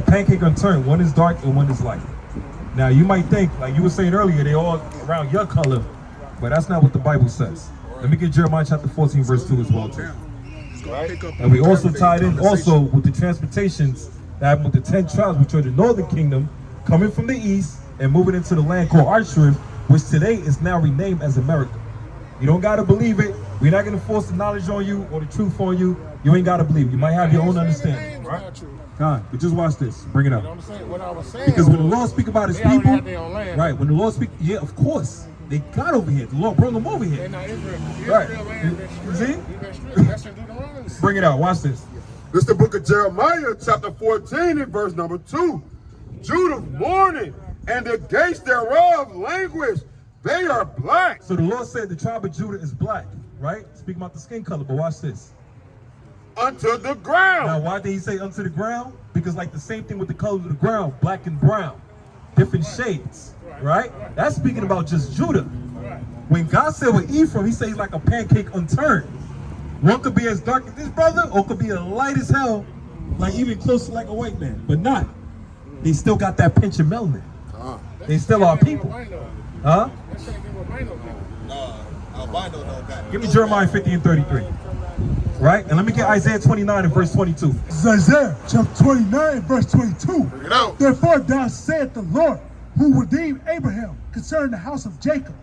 pancake unturned. One is dark and one is light. Now you might think, like you were saying earlier, they all around your color, but that's not what the Bible says. Let me get Jeremiah chapter 14, verse 2 as well too. Right? And we also tied in also with the transportations that happened with the 10 tribes, which are the northern kingdom, coming from the east and moving into the land called Arshrift, which today is now renamed as America. You don't gotta believe it. We're not gonna force the knowledge on you or the truth on you. You ain't gotta believe it. You might have your own understanding, right? God, but just watch this. Bring it up. You know what I'm saying? What I was saying, because when the Lord speak about his people, land, right? When the Lord speak, yeah, of course. They got over here. The Lord brought them over here. Right. See? Bring it out. Watch this. This is the book of Jeremiah, chapter 14, and verse number 2. Judah mourning, and the gates thereof languish. They are black. So the Lord said the tribe of Judah is black, right? Speaking about the skin color, but watch this. Unto the ground. Now, why did he say unto the ground? Because like the same thing with the colors of the ground, black and brown, different shades, right? That's speaking about just Judah. When God said with Ephraim, he says like a pancake unturned. One could be as dark as this brother, or could be as light as hell, like even closer like a white man, but not. They still got that pinch of melanin. They still are people. Huh? Give me Jeremiah 50 and 33. Right? And let me get Isaiah 29 and verse 22. This is Isaiah chapter 29 and verse 22. Bring it out. Therefore thou saith the Lord, who redeemed Abraham concerning the house of Jacob.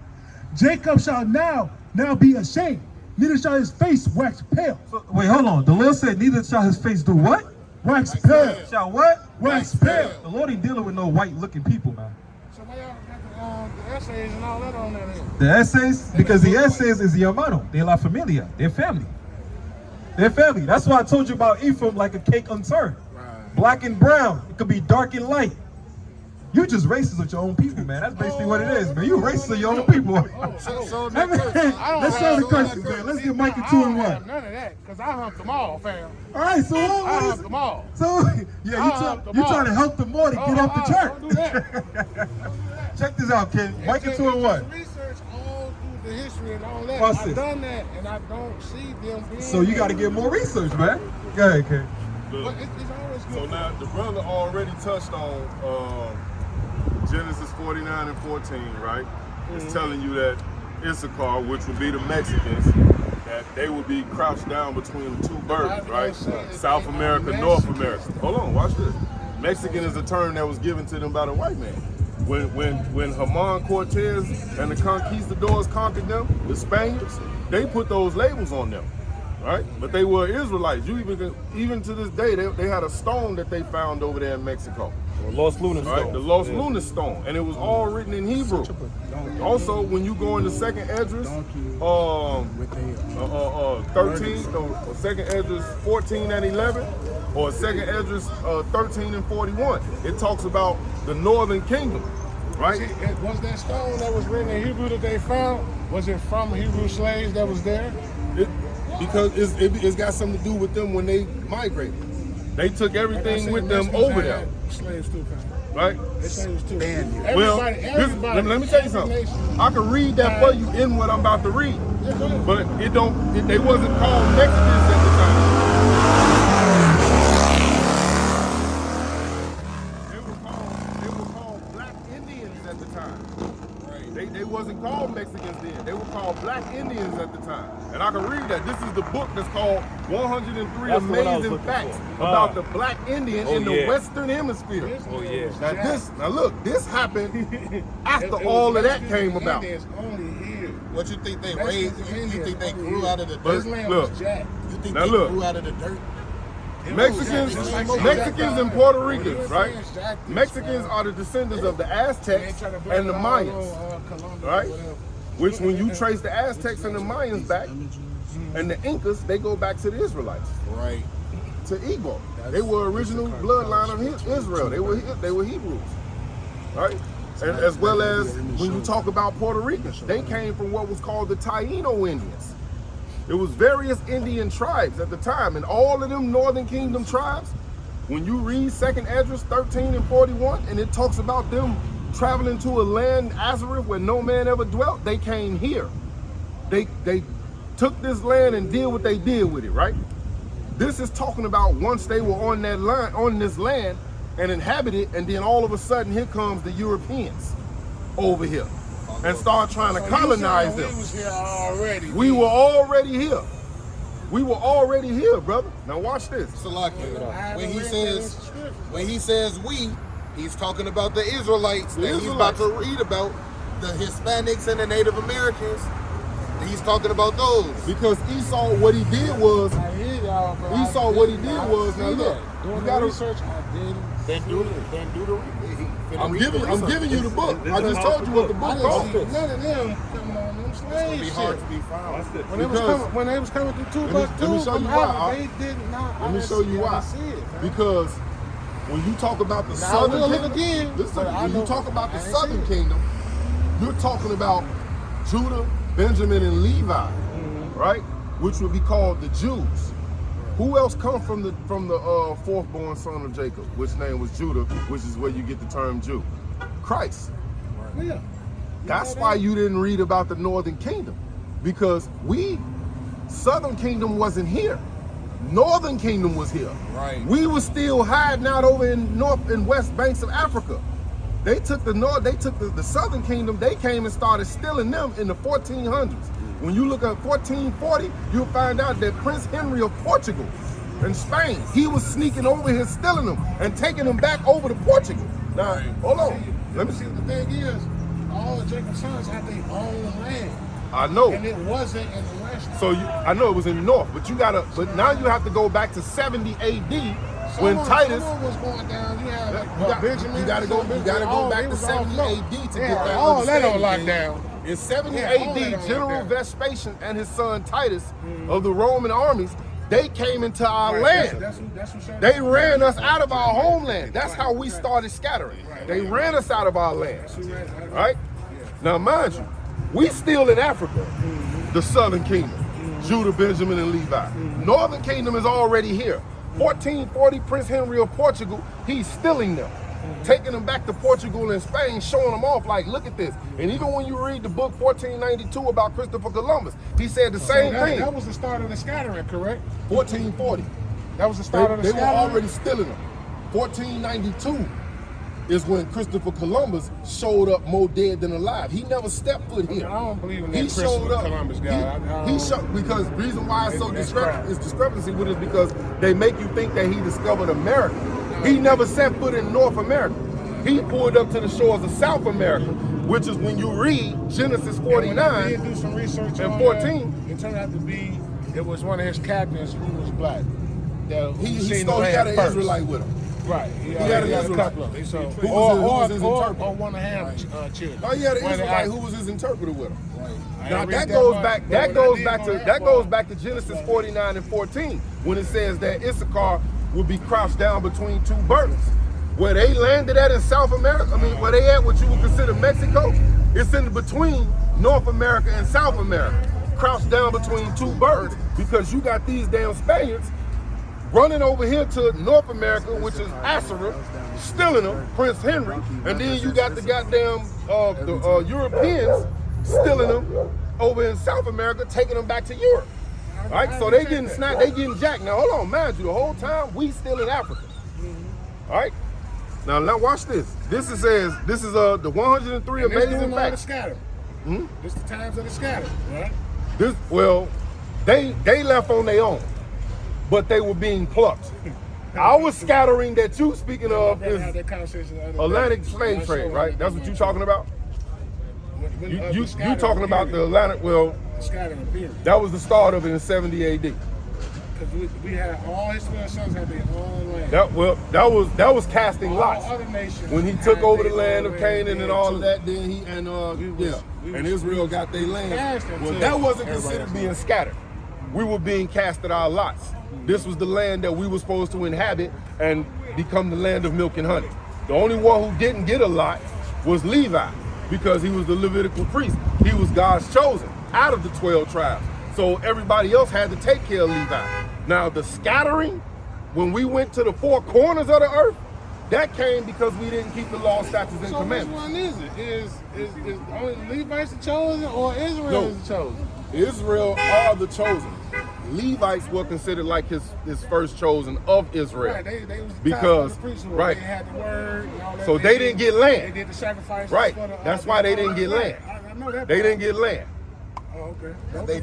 Jacob shall now be ashamed, neither shall his face wax pale. So, wait, hold on. The Lord said, neither shall his face do what? Wax pale. Shall what? Wax pale. The Lord ain't dealing with no white-looking people, man. So why y'all got the essays and all that on there then? The essays, because the essays is the hermano, de la familia, their family. Their family. That's why I told you about Ephraim like a cake unturned. Right. Black and brown. It could be dark and light. You just racist with your own people, man. That's basically what it is, man. You racist with your own people. Let's show the question, man. Let's get Micah 2 and 1. None of that, because I humped them all, fam. All right, so what I is humped it? them all. So, yeah, you trying to help them more to get off the chart. Don't do that. Check this out, kid. Micah 2 and 1. Research all through the history and all that. Watch I've this. done that, and I don't see them being. So you got to get more research, man. Go ahead, kid. But it's always good. So now the brother already touched on Genesis 49 and 14, right? It's telling you that Issachar, which would be the Mexicans, that they would be crouched down between the two birds, right? South America, North America. Hold on, watch this. Mexican is a term that was given to them by the white man. When Herman Cortez and the conquistadors conquered them, the Spaniards, they put those labels on them, right? But they were Israelites. You even to this day, they had a stone that they found over there in Mexico. Lost Lunar Stone. Right, the Lost Lunar Stone, and it was all written in Hebrew. Also, when you go into Second Esdras, 13 or Second Esdras 14 and 11, or Second Esdras 13 and 41, it talks about the Northern Kingdom, right? Was that stone that was written in Hebrew that they found? Was it from Hebrew slaves that was there? Because it's got something to do with them when they migrated. They took everything with them over there. Slaves too, right? Slaves too. Well, let me tell you something. I can read that for you in what I'm about to read, but they wasn't called Mexicans at the time. They were called Black Indians at the time. They wasn't called Mexicans then. They were called Black Indians at the time. And I can read that. This is the book that's called 103 Amazing Facts about the Black Indian in the Western Hemisphere. Oh, yeah. Now look, this happened after all of that came about. What you think they raised? You think they grew out of the dirt? Look, you think they grew out of the dirt? Mexicans and Puerto Ricans, right? Mexicans are the descendants of the Aztecs and the Mayans, right? Which when you trace the Aztecs and the Mayans back, and the Incas, they go back to the Israelites, right? To Igbo. They were original bloodline of Israel. They were Hebrews, right? And as well as when you talk about Puerto Ricans, they came from what was called the Taino Indians. It was various Indian tribes at the time, and all of them Northern Kingdom tribes, when you read 2nd Esdras 13 and 41, and it talks about them traveling to a land, Azareth, where no man ever dwelt, they came here. They took this land and did what they did with it, right? This is talking about once they were on that line, on this land, and inhabit it, and then all of a sudden here comes the Europeans over here and start trying to colonize them. We was here already. We were already here. We were already here, brother. Now watch this. Salakia. When he says we, he's talking about the Israelites that he's about to read about, the Hispanics and the Native Americans. He's talking about those. Because Esau, what he did was, I hear y'all, bro. Esau, what he did was, now look, doing you the gotta research, I didn't. Then do the I'm giving you the book. I just told you what the book None is. of them come on them slave be shit. hard to be found. When they was coming through Let me Timbuktu show from you why, Africa, they did not. Let me show you why. Because when you talk about the Now, southern we'll look kingdom, again, listen, but I when know- you talk about the I ain't southern seen it. kingdom, you're talking about Judah, Benjamin, and Levi, right? Which would be called the Jews. Who else come from the fourth born son of Jacob, which name was Judah, which is where you get the term Jew? Christ. Yeah. That's why you didn't read about the northern kingdom, because southern kingdom wasn't here. Northern kingdom was here. Right. We were still hiding out over in north and west banks of Africa. They took the southern kingdom, they came and started stealing them in the 1400s. When you look at 1440, you'll find out that Prince Henry of Portugal and Spain, he was sneaking over here, stealing them and taking them back over to Portugal. Now, hold on. Let me see. The thing is, all of Jacob's sons had their own land, I know. and it wasn't in the west. So I know it was in the north, but now you have to go back to 70 AD when Titus. Someone was going down. You had Benjamin. You gotta go back to 70 AD to get that all that on understanding. lockdown. In 70 Yeah, all that AD, on General lockdown. Vespasian and his son Titus of the Roman armies, they came into our land. That's what They ran us out of our homeland. That's how we started scattering. They ran us out of our land. Right? Now, mind you, we still in Africa, the southern kingdom, Judah, Benjamin, and Levi. Northern kingdom is already here. 1440, Prince Henry of Portugal, he's stealing them, taking them back to Portugal and Spain, showing them off like, look at this. And even when you read the book 1492 about Christopher Columbus, he said the same thing. That was the start of the scattering, correct? 1440. That was the start of the They were scattering. already stealing them. 1492 is when Christopher Columbus showed up more dead than alive. He never stepped foot here. I don't believe in that He showed Christopher up. Columbus guy. He showed, because reason why it's so It's crap. discrepancy with it is because they make you think that he discovered America. He never set foot in North America. He pulled up to the shores of South America, which is when you read Genesis 49 He did do some research and on 14. that. It turned out to be it was one of his captains who was black. He had an Israelite with him. Right. He had an a Israelite. couple of them. So, Who was his interpreter? or one of Ham's children. Oh, he had an One of the Israelite act- who was his interpreter with him. I Now ain't read that goes much, back. but That what I goes did back go to that that far- goes back to Genesis 49 and 14 when it says that Issachar would be crouched down between two burdens. Where they landed at in South America, I mean, where they at what you would consider Mexico, it's in between North America and South America, crouched down between two birds, because you got these damn Spaniards running over here to North America, which is Assyria, stealing them, Prince Henry, and then you got the goddamn Europeans stealing them over in South America, taking them back to Europe. Right? So they getting snapped, they getting jacked. Now hold on, mind you, the whole time we still in Africa. All right? Now watch this. This is the 103 And this amazing doing all the facts. scatter. This the times of the scatter, right? They left on their own, but they were being plucked. Our scattering that you speaking of Had is that conversation the other day. Atlantic slave I trade, showed right? you. That's what you talking about? When, You the scattering talking about the period. Atlantic? Well, The scattering period. that was the start of it in 70 AD. Because we had all his 12 sons had their own land. That was casting All lots. other nations When he had took over the their land own of Canaan and land all too. of that, then and Israel got their land. cast Well, until that wasn't everybody considered else. being scattered. We were being cast at our lots. This was the land that we were supposed to inhabit and become the land of milk and honey. The only one who didn't get a lot was Levi, because he was the Levitical priest. He was God's chosen out of the 12 tribes. So everybody else had to take care of Levi. Now the scattering, when we went to the four corners of the earth, that came because we didn't keep the law, statutes, and So which commandments. one is it? Is only Levites the chosen or Israel No. is the chosen? Israel are the chosen. Levites were considered like his first chosen of Israel. Right, they was because the priesthood. right, They had the word and all that. so they didn't get land. They did the sacrifice. Right, that's why they didn't get land. I know that. They didn't get land. Oh, okay. They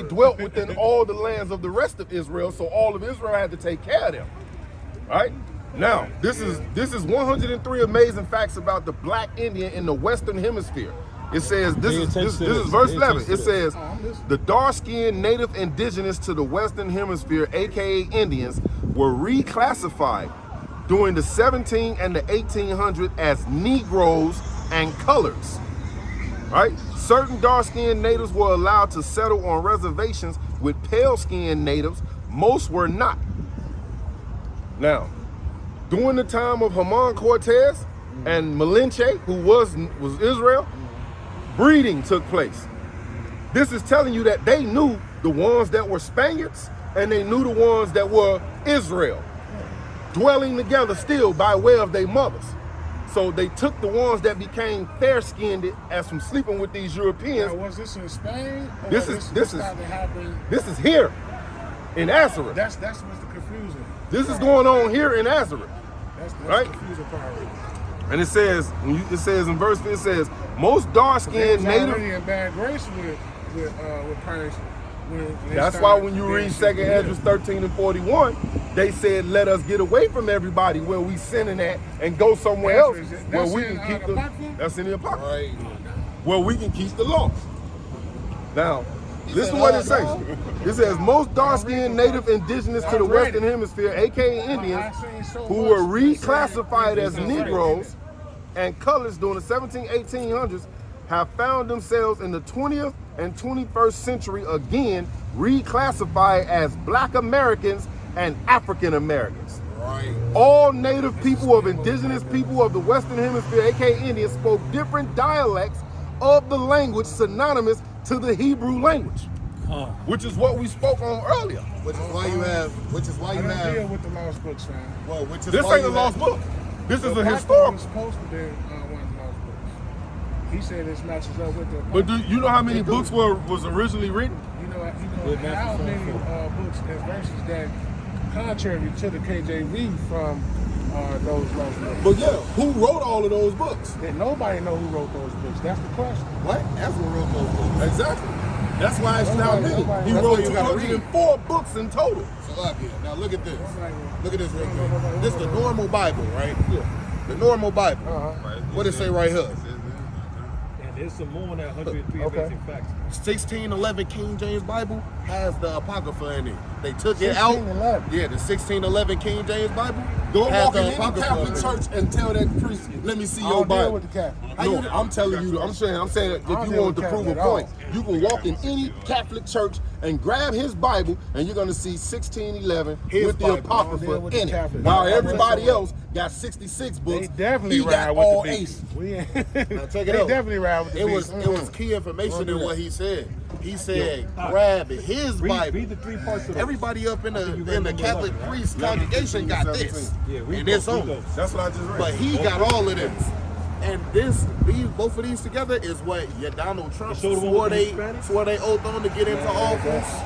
dwelt within all the lands of the rest of Israel, so all of Israel had to take care of them. Right? Now, this is 103 amazing facts about the black Indian in the Western Hemisphere. It says, this is verse 11. It says, the dark-skinned native indigenous to the Western Hemisphere, aka Indians, were reclassified during the 17 and the 1800s as Negroes and colors. Right? Certain dark-skinned natives were allowed to settle on reservations with pale-skinned natives. Most were not. Now, during the time of Herman Cortez and Malinche, who was Israel, breeding took place. This is telling you that they knew the ones that were Spaniards and they knew the ones that were Israel, dwelling together still by way of their mothers. So they took the ones that became fair-skinned as from sleeping with these Europeans. Now, was this in Spain? Or This is here in Nazareth. That's what's the confusion. This is going on here in Nazareth. That's right? the confusing part. And it says, it says in verse 3, it says, most dark-skinned native. Already in bad grace with Christ. That's why when you read 2 Esdras 13 and 41, they said, let us get away from everybody where we sinning at and go somewhere else where we can keep the. That's in the Apocrypha. Right. Where we can keep the laws. Now, listen to what it says. It says, most dark-skinned native indigenous to the Western Hemisphere, aka Indians, who were reclassified as Negroes and colors during the 1800s, have found themselves in the 20th and 21st century again reclassified as Black Americans and African Americans. Right. All native people of indigenous people of the Western Hemisphere, aka Indians, spoke different dialects of the language synonymous to the Hebrew language, which is what we spoke on earlier. Which is why you have. Deal with the lost books, man. Well, which is this ain't a lost book. This is a historical. Supposed to be one of the lost books. He said this matches up with the. But do you know how many books was originally written? You know how many books and verses that contrary to the KJV from those lost books. But yeah, who wrote all of those books? That nobody know who wrote those books. That's the question. What? Ezra wrote those books. Exactly. That's why it's now many. He wrote 204 books in total. So up here. Now look at this. Look at this real quick. This is the normal Bible, right? Yeah. The normal Bible. What does it say right here? There's some more on that 103 amazing facts. 1611 King James Bible has the Apocrypha in it. They took it out. Yeah, the 1611 King James Bible. Go walk in any Catholic church and tell that priest, let me see your Bible. With the Catholic. No, I'm telling you, I'm saying that if you want to prove a point, you can walk in any Catholic church and grab his Bible and you're going to see 1611 with the Apocrypha in it. While everybody else got 66 books, they definitely he got all 8. Now check it they out. definitely ride with the beast. It was key information in what he said. He said, grab his Bible. Read the 3 parts of Everybody up in the Catholic priest congregation got this. And it's on. That's what I just read. But he got all of this. And both of these together is what Donald Trump swore they oath on to get into office.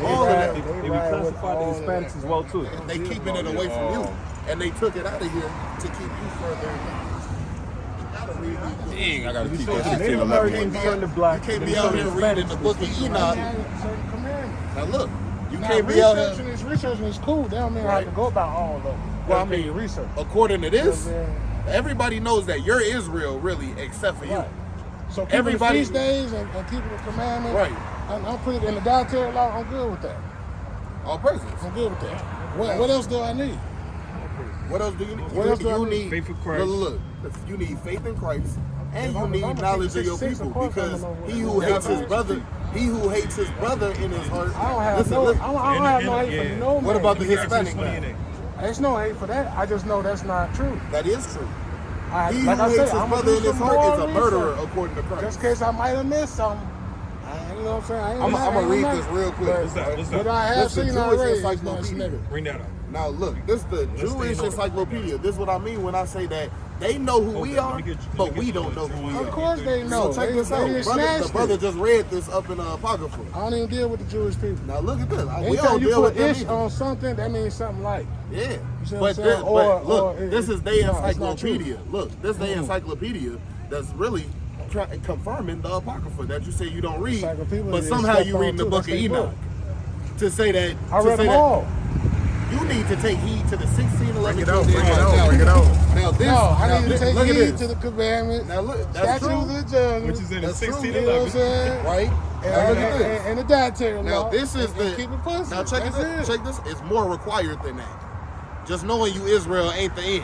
All of that. They reclassified the Hispanics as well too. They keeping it away from you. And they took it out of here to keep you further in. Dang, I gotta keep that Native 1611. Americans turned to black. You can't be out here reading the book of Enoch. Now look, you can't be out here. Researching is cool. They don't mean I have to go about all of them. Well, I mean, research. According to this, everybody knows that you're Israel, really, except for you. So everybody feast days and keeping the commandments. Right. I'm pretty in the dietary law. I'm good with that. All praises. I'm good with that. What else do I need? What else do you need? What else do I need? Faith in Christ. Look, you need faith in Christ, and you need knowledge of your people, because he who hates his brother in his heart. I don't have no hate for no man. What about the Hispanic man? There's no hate for that. I just know that's not true. That is true. He who hates his brother in his heart is a murderer, according to Christ. Just in case I might have missed something. You know what I'm saying? I'm gonna read this real quick. But I have seen already. Bring that up. Now look, this is the Jewish encyclopedia. This is what I mean when I say that they know who we are, but we don't know who we are. Of course they know. So check this out. The brother just read this up in Apocrypha. I don't even deal with the Jewish people. Now look at this. We Anytime don't you deal put with them ish either. on something, that means something like. Yeah. see what But, I'm saying? look, Or this is their no, it's not encyclopedia. true. Look, this is their encyclopedia that's really confirming the Apocrypha that you say you don't read, Encyclopedia but is somehow stepped you on reading the too. book of That's their Enoch. book. To say that, I read them all. you need to take heed to the 1611 Bring it out. Now this, No, I now need to this- take look at heed this. to the commandments. Now look, that's statutes true. of the judgment. Which is in the That's true. 16 You know what I'm saying? Right? Now And, look at this. and the dietary Now law. this is and the. keep it pussy. Now check That's this. it. Check this. It's more required than that. Just knowing you Israel ain't the end.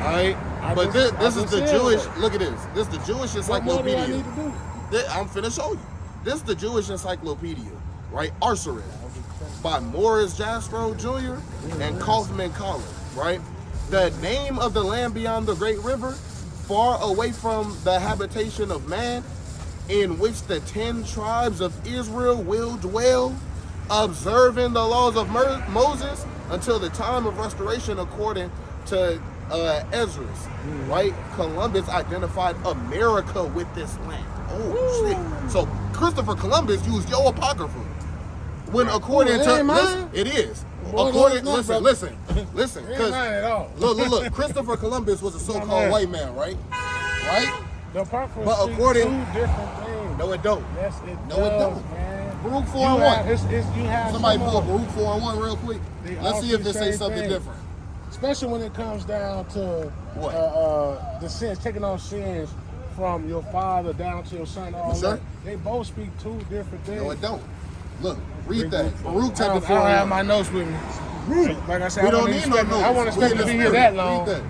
All right. But this is the Jewish. Look at this. This is the Jewish What more do I encyclopedia. need to do? I'm finna show you. This is the Jewish encyclopedia, right? Arsarid, by Morris Jastrow Jr. and Kaufman Collins, right? The name of the land beyond the great river, far away from the habitation of man, in which the 10 tribes of Israel will dwell, observing the laws of Moses until the time of restoration according to Esdras, right? Columbus identified America with this land. Oh shit! So Christopher Columbus used your apocrypha when, according it to ain't mine. it is. Boy, According, no, it's not, listen, brother. listen. It ain't Because mine at all. look. Christopher Columbus was a so-called man. white man, right? Right? The Apocrypha But speaks according- two different things. No, it don't. Yes, it No, it does, don't. man. Baruch 4 You and have, 1. you have Somebody some pull of them. Baruch 4 and 1 real quick. They Let's all see do if the they say same something thing. different. Especially when it comes down to What? the sins, taking on sins from your father down to your son. All Yes, sir. that. They both speak two different things. No, it don't. Look, read that. I Baruch don't, chapter 4 I don't have and my 1. notes with me. Like I said, We I don't wasn't need no expecting- notes. I wasn't expecting to be here that long. Read that.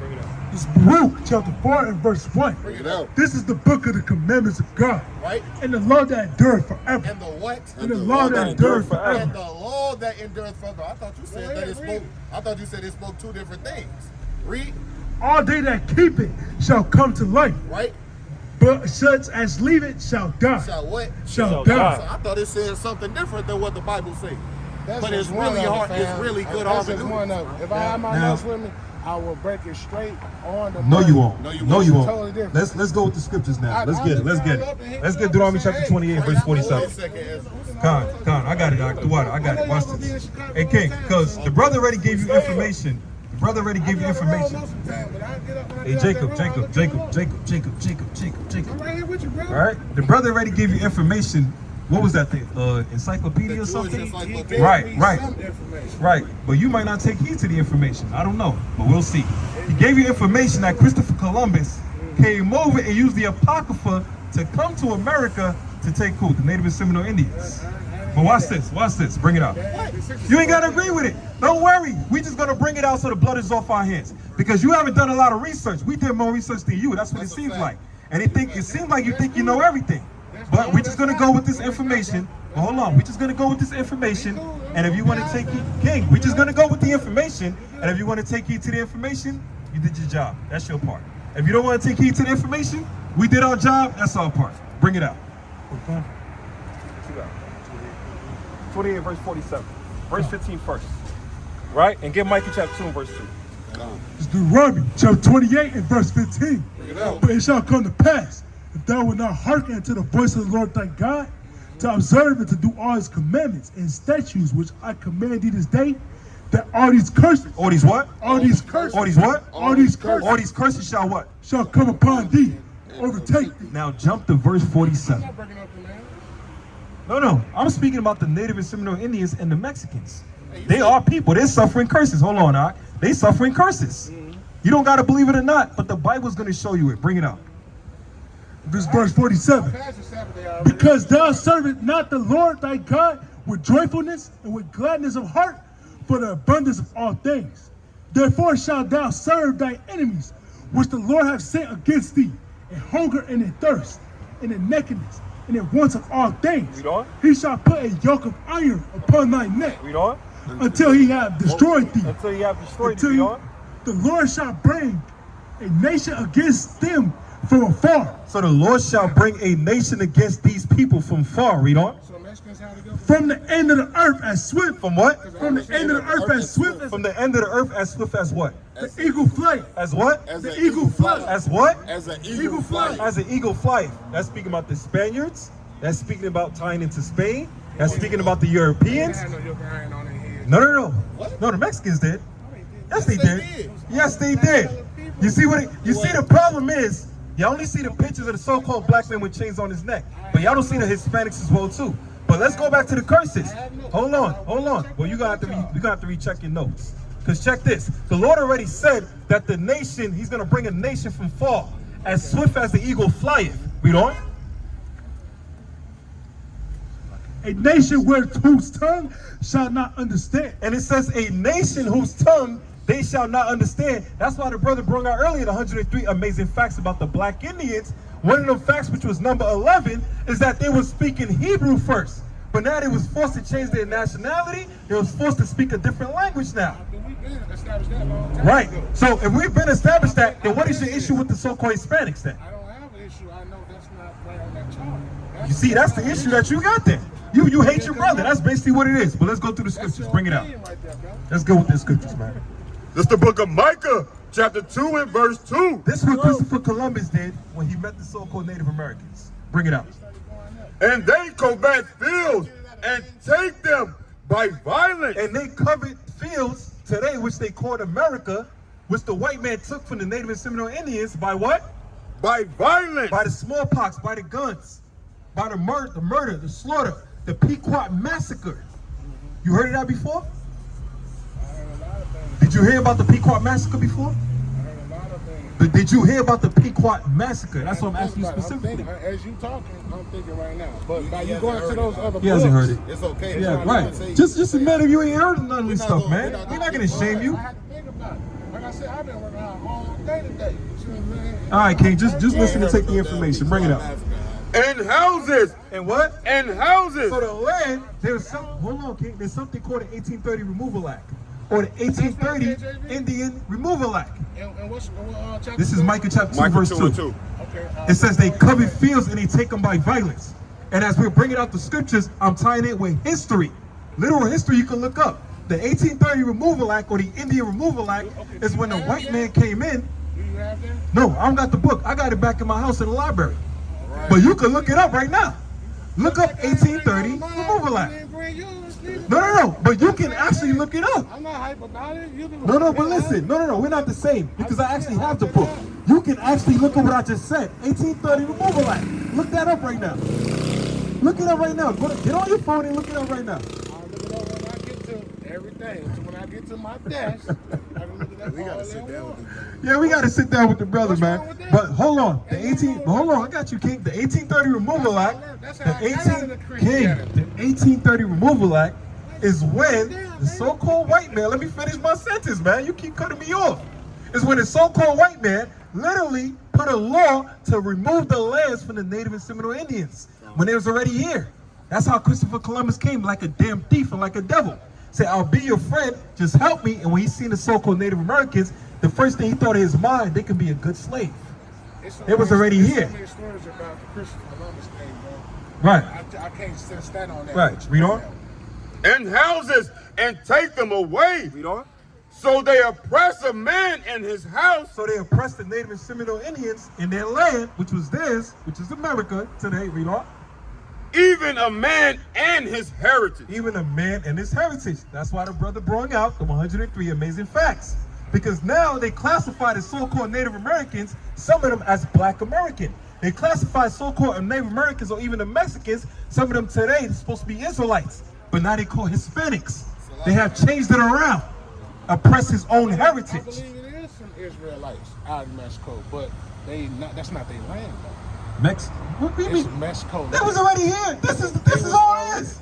It's Baruch chapter 4 and verse 1. Bring it out. This is the book of the commandments of God, Right? and the law that endureth forever. And the what? And the law that endureth And forever. the law that endureth forever. I thought you said that it spoke. I thought you said it spoke two different things. Read. All they that keep it shall come to life, Right? but such as leave it shall die. Shall what? Shall die. So I thought it said something different than what the Bible says. That's But it's just one really of hard. them, It's fam. really good That's just argument. one of them. If I have my Now- notes with me, I will break it straight on the No, money. you won't. No, you No, won't. you won't. Totally different. Let's go with the scriptures now. Let's I get it. looked Let's get all up and it. hit Let's you get up Deuteronomy and said, chapter hey, 28, verse 47. Wait a second, Ezra. Con, I got it, Doc. The water, I got it. Watch this. Hey, King, because the brother already gave you information. The brother already gave you information. Hey, Jacob. I'm right here with you, bro. All right, the brother already gave you information. What was that thing? Encyclopedia or The Jewish something? encyclopedia. He gave Right, me right. some information. Right, but you might not take heed to the information. I don't know, but we'll see. He gave you information that Christopher Columbus came over and used the Apocrypha to come to America to take who? The Native and Seminole Indians. But watch this, bring it out. You ain't gotta agree with it. Don't worry, we just gonna bring it out so the blood is off our hands. Because you haven't done a lot of research. We did more research than you, that's what it seems like. And it seems like you think you know everything. But we're just gonna go with this information. Well, hold on, we're just gonna go with this information. And if you wanna take heed, King, we're just gonna go with the information. And if you wanna take heed to the information, you did your job. That's your part. If you don't wanna take heed to the information, we did our job, that's our part. Bring it out. 28 verse 47. Verse 15 first. Right? And get Micah chapter 2 and verse 2. It's Deuteronomy chapter 28 and verse 15. But it shall come to pass, if thou wilt not hearken unto the voice of the Lord thy God, to observe and to do all his commandments and statutes which I command thee this day, that all these curses, All these what? all these curses, All these what? all these curses All these curses shall what? shall come upon thee, overtake thee. Now jump to verse 47. I'm not breaking up the land. No, I'm speaking about the Native and Seminole Indians and the Mexicans. They are people. They're suffering curses. Hold on, Doc. They suffering curses. You don't got to believe it or not, but the Bible's going to show you it. Bring it out. This verse 47. Past the Sabbath day already. Because thou servest not the Lord thy God with joyfulness and with gladness of heart for the abundance of all things. Therefore shalt thou serve thy enemies, which the Lord hath sent against thee, in hunger and in thirst, and in nakedness, and in want of all things. Read on. He shall put a yoke of iron upon thy neck, Read on. until he have destroyed thee. Until you have destroyed Until it. Read you- on. the Lord shall bring a nation against them from afar. So the Lord shall bring a nation against these people from far. Read on. So Mexicans That's how it goes. From the end of the earth as swift. From what? From the end of the earth as swift as From the end of the earth as swift as what? the eagle flight. As what? As The an eagle flight. As what? As an Eagle eagle flight. flight. As an eagle flight. That's speaking about the Spaniards. That's speaking about tying into Spain. That's speaking about the They Europeans. had no yoke iron on their head. No. What? No, the Mexicans did. Yes, they they did. did. Yes, they did. You see what? You see the problem is, y'all only see the pictures of the so-called black man with chains on his neck, but y'all don't see the Hispanics as well too. But let's go back to the curses. Hold on. Well, you got to recheck your notes. Because check this. The Lord already said that the nation, he's going to bring a nation from far, as swift as the eagle flieth. Read on. A nation whose tongue shall not understand. And it says a nation whose tongue they shall not understand. That's why the brother brought out earlier the 103 amazing facts about the black Indians. One of them facts, which was number 11, is that they were speaking Hebrew first. But now they was forced to change their nationality. They was forced to speak a different language now. We've been established that a long time Right. ago. So if we've been established that, then what is your issue with the so-called Hispanics then? I don't have an issue. I know that's not right on that chart. You see, that's the issue that you got there. You hate your brother. That's basically what it is. But let's go through the scriptures. Bring it out. Right there, bro. Let's go with the scriptures, man. This is the book of Micah, chapter 2 and verse 2. This is what Christopher Columbus did when he met the so-called Native Americans. Bring it out. And they combat fields and take them by violence. And they covered fields today, which they called America, which the white man took from the Native and Seminole Indians by what? By violence. By the smallpox, by the guns, by the murder, the slaughter, the Pequot massacre. You heard of that before? Did you hear about the Pequot massacre before? But did you hear about the Pequot massacre? That's what I'm asking you specifically. As you talking, I'm thinking right now. But by you going to those other He hasn't books, heard it. It's okay. Yeah, It's right. say- Just admit if you ain't heard of none of this We're not stuff, man. gonna- We're not gonna shame you. I had to think about it. Like I said, I've been working out all day today. You see what I'm saying? All right, King, just listen and take the information. Bring it up. And houses. And what? And houses. So the land, there's some, hold on, King, there's something called the 1830 Removal Act, or the 1830 Indian Removal Act. And what's chapter? This is Micah chapter 2, Micah verse 2 2. and 2. Okay. It says they covet fields and they take them by violence. And as we're bringing out the scriptures, I'm tying it with history. Literal history you can look up. The 1830 Removal Act, or the Indian Removal Act, is when the white man came in. Do you have that? No, I don't got the book. I got it back in my house in the library. But you can look it up right now. Look up 1830 Removal Act. No. But you can actually look it up. I'm not hype about it. You can No, but listen. No, we're not the same. Because I actually have the book. You can actually look at what I just said. 1830 Removal Act. Look that up right now. Look it up right now. Get on your phone and look it up right now. I'll look it up when I get to everything. So when I get to my desk, I can look it up. We gotta sit down with you. Yeah, we got to sit down with the brother, What's man. wrong with that? But hold on. I got you, King. The 1830 Removal Act. That's The how I got out of the Christianity. The 1830 Removal Act is when the so-called white man, let me finish my sentence, man. You keep cutting me off. Is when the so-called white man literally put a law to remove the lands from the Native and Seminole Indians when they was already here. That's how Christopher Columbus came, like a damn thief and like a devil. Say, I'll be your friend, just help me. And when he seen the so-called Native Americans, the first thing he thought in his mind, they could be a good slave. It was already here. So many stories about the Christopher Columbus thing, bro. Right. I can't stand on that. Right. Read on. And houses and take them away. Read on. So they oppress a man in his house. So they oppressed the Native and Seminole Indians in their land, which was theirs, which is America today. Read on. Even a man and his heritage. Even a man and his heritage. That's why the brother brought out the 103 amazing facts. Because now they classify the so-called Native Americans, some of them as Black American. They classify so-called Native Americans or even the Mexicans, some of them today, they're supposed to be Israelites. But now they call Hispanics. They have changed it around. Oppress his own I heritage. believe it is some Israelites out in Mexico, but that's not their land, though. What do you It's mean? Mexico. That was already here. This is all it is.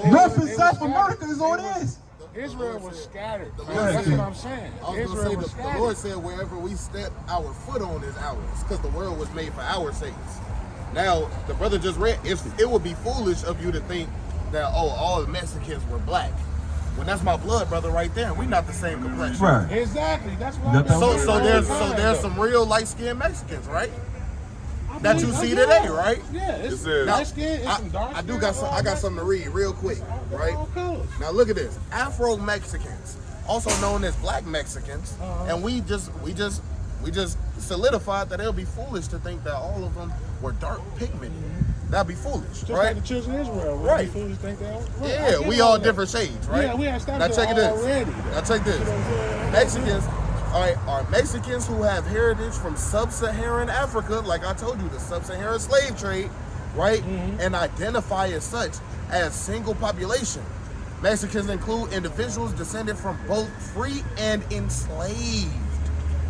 North and South America is all it is. Israel was scattered. The man. Lord That's said- what I'm saying. I was Israel gonna say was the scattered. Lord said wherever we step our foot on is ours, because the world was made for our sakes. Now the brother just read. If it would be foolish of you to think that all the Mexicans were black, when that's my blood brother right there, and we not the same complexion. Right. Exactly. That's why. Got that So one? there's some real light skinned Mexicans, right? I that you see today, right? Yeah, it's It says- light skin, it's some dark I skin. I got something to read real quick, right? All colors. Now look at this. Afro-Mexicans, also known as Black Mexicans, and we just solidified that it'll be foolish to think that all of them were dark pigmented. That'd be foolish, Just right? like the children of Israel. Right. Foolish think that. Right. I Yeah, get we all all that. different shades, right? Yeah, we had Now established check it that this. already. Now check this. You know what I'm saying? Mexicans, all right, are Mexicans who have heritage from sub-Saharan Africa, like I told you, the sub-Saharan slave trade, right? And identify as such as single population. Mexicans include individuals descended from both free and enslaved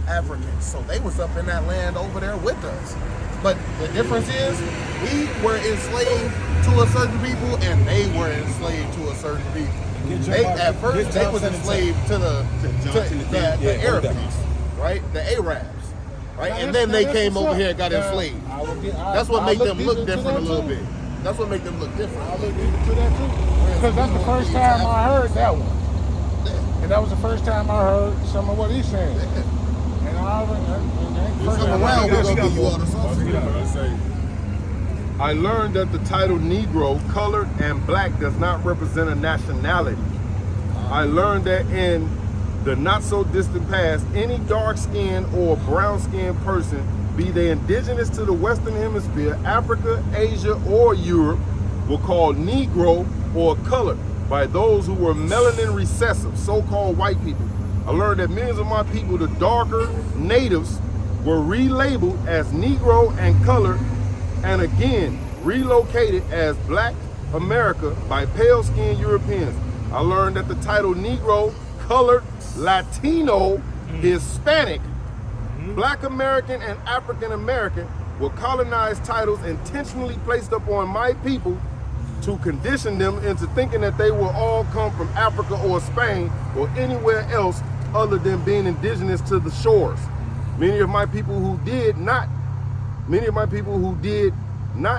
Africans. So they was up in that land over there with us. But the difference is we were enslaved to a certain people and they were enslaved to a certain people. They at first they was enslaved to the Arabs, right? The Arabs. Right? And then they came over here and got enslaved. That's what make them look different a little bit. That's what make them look different. I look into that too. Because that's the first time I heard that one. And that was the first time I heard some of what he's saying. And I already Come around, we're gonna give you all the sauce. I learned that the title Negro, colored, and black does not represent a nationality. I learned that in the not so distant past, any dark-skinned or brown-skinned person, be they indigenous to the Western Hemisphere, Africa, Asia, or Europe, were called Negro or colored by those who were melanin recessive, so-called white people. I learned that millions of my people, the darker natives, were relabeled as Negro and colored, and again relocated as Black America by pale-skinned Europeans. I learned that the title Negro, colored, Latino, Hispanic, Black American, and African American were colonized titles intentionally placed upon my people to condition them into thinking that they will all come from Africa or Spain or anywhere else other than being indigenous to the shores. Many of my people who did not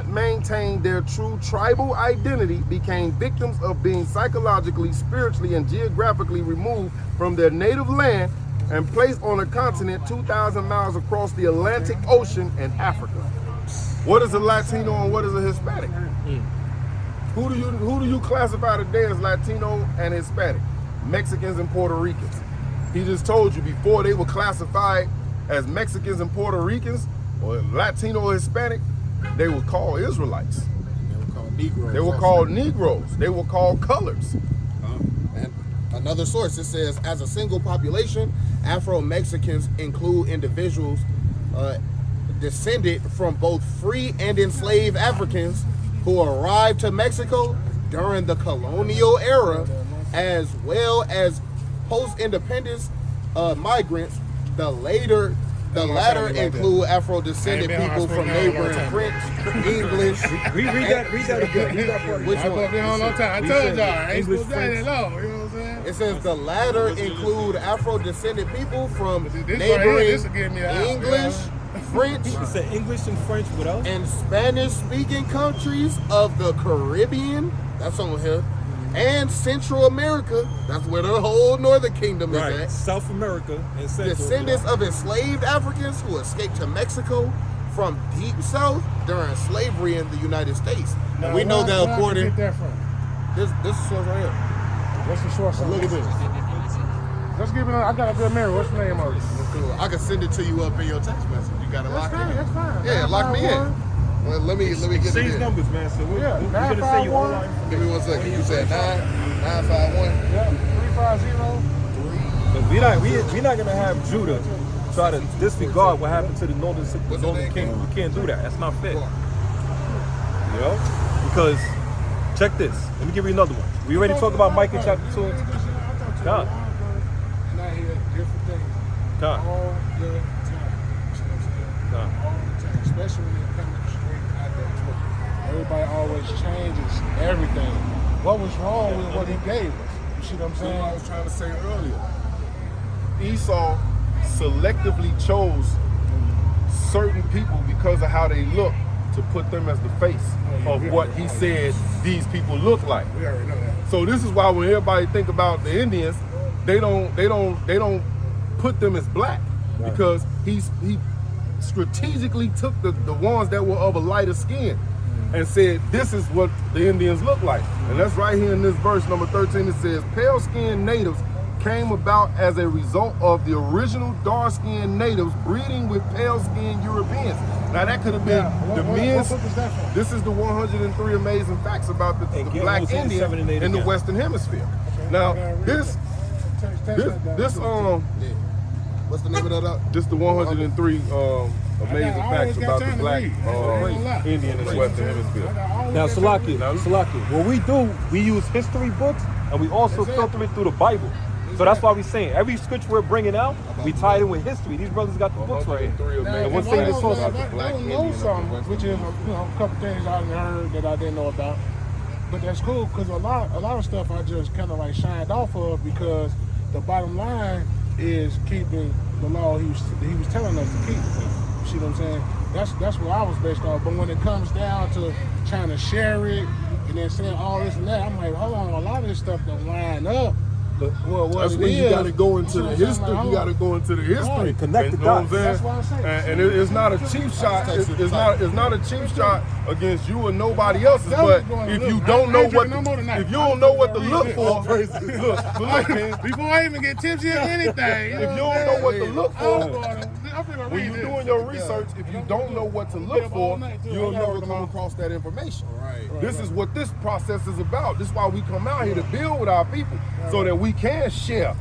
maintain their true tribal identity became victims of being psychologically, spiritually, and geographically removed from their native land and placed on a continent 2,000 miles across the Atlantic Ocean in Africa. What is a Latino and what is a Hispanic? Who do you classify today as Latino and Hispanic? Mexicans and Puerto Ricans. He just told you before they were classified as Mexicans and Puerto Ricans or Latino or Hispanic, they were called Israelites. They were called Negroes. They were called Negroes. They were called colors. And another source, it says, as a single population, Afro-Mexicans include individuals descended from both free and enslaved Africans who arrived to Mexico during the colonial era, as well as post-independence migrants. The latter include Afro-descended people from neighboring French, English. Read that again. Read that part. Which I one? put it on time. I told y'all, I ain't English, supposed to say that long. You know what I'm saying? It says the latter include Afro-descended people from This right here, neighboring this'll give me an out, English, French, He said English and French. What else? and Spanish-speaking countries of the Caribbean. That's on here. And Central America. That's where the whole Northern Kingdom is Right. at. South America and Central. Descendants of enslaved Africans who escaped to Mexico from deep south during slavery in the United States. And we know that according Get that from? this is source right here. What's the source? Look at this. Let's give it. I got a good memory. What's the name of it? Cool. I can send it to you up in your text message. You got to lock That's fine. me in. That's fine. Yeah, lock me in. Well, let me get These it in. numbers, man. So we're Yeah, gonna send you all 951. our Give me 1 second. You said 951. Yeah, 350. But we're not gonna have Judah try to disregard what happened to the Northern Kingdom. We can't do that. That's not fair. You know? Because check this. Let me give you another one. We already talked about Micah chapter 2. God. And I hear different things God. all the time. You know what I'm saying? God. All the time, especially when it comes straight out that book. Everybody always changes everything. What was wrong with what he gave us? You see what I'm That's saying? what I was trying to say earlier. Esau selectively chose certain people because of how they look to put them as the face of what he said these people look like. We already know that. So this is why when everybody think about the Indians, they don't put them as black because he strategically took the ones that were of a lighter skin and said, this is what the Indians look like. And that's right here in this verse, number 13, it says, pale-skinned natives came about as a result of the original dark-skinned natives breeding with pale-skinned Europeans. Now that could have been the men's. This is the 103 amazing facts about the black Indian in the Western Hemisphere. Now this What's the name of that? this the 103 amazing facts about the black Indian in the Western Hemisphere. Now, Salaki, what we do, we use history books and we also filter it through the Bible. So that's why we're saying every scripture we're bringing out, we tie it in with history. These brothers got the books right here. And we're saying this source. I don't know something, which is a couple things I heard that I didn't know about. But that's cool because a lot of stuff I just kind of like shined off of because the bottom line is keeping the law he was telling us to keep. You see what I'm saying? That's what I was based on. But when it comes down to trying to share it and then saying all this and that, I'm like, hold on, a lot of this stuff don't line up. That's when you got to go into the history. You got to go into the history. Connect the dots. That's what I'm saying. And it's not a cheap shot. It's not a cheap shot against you or nobody else's. But if you don't know what to look for, look, before I even get tipsy or anything, if you don't know what to look for, when you're doing your research, if you don't know what to look for, you'll never come across that information. This is what this process is about. This is why we come out here to build with our people, so that we can share.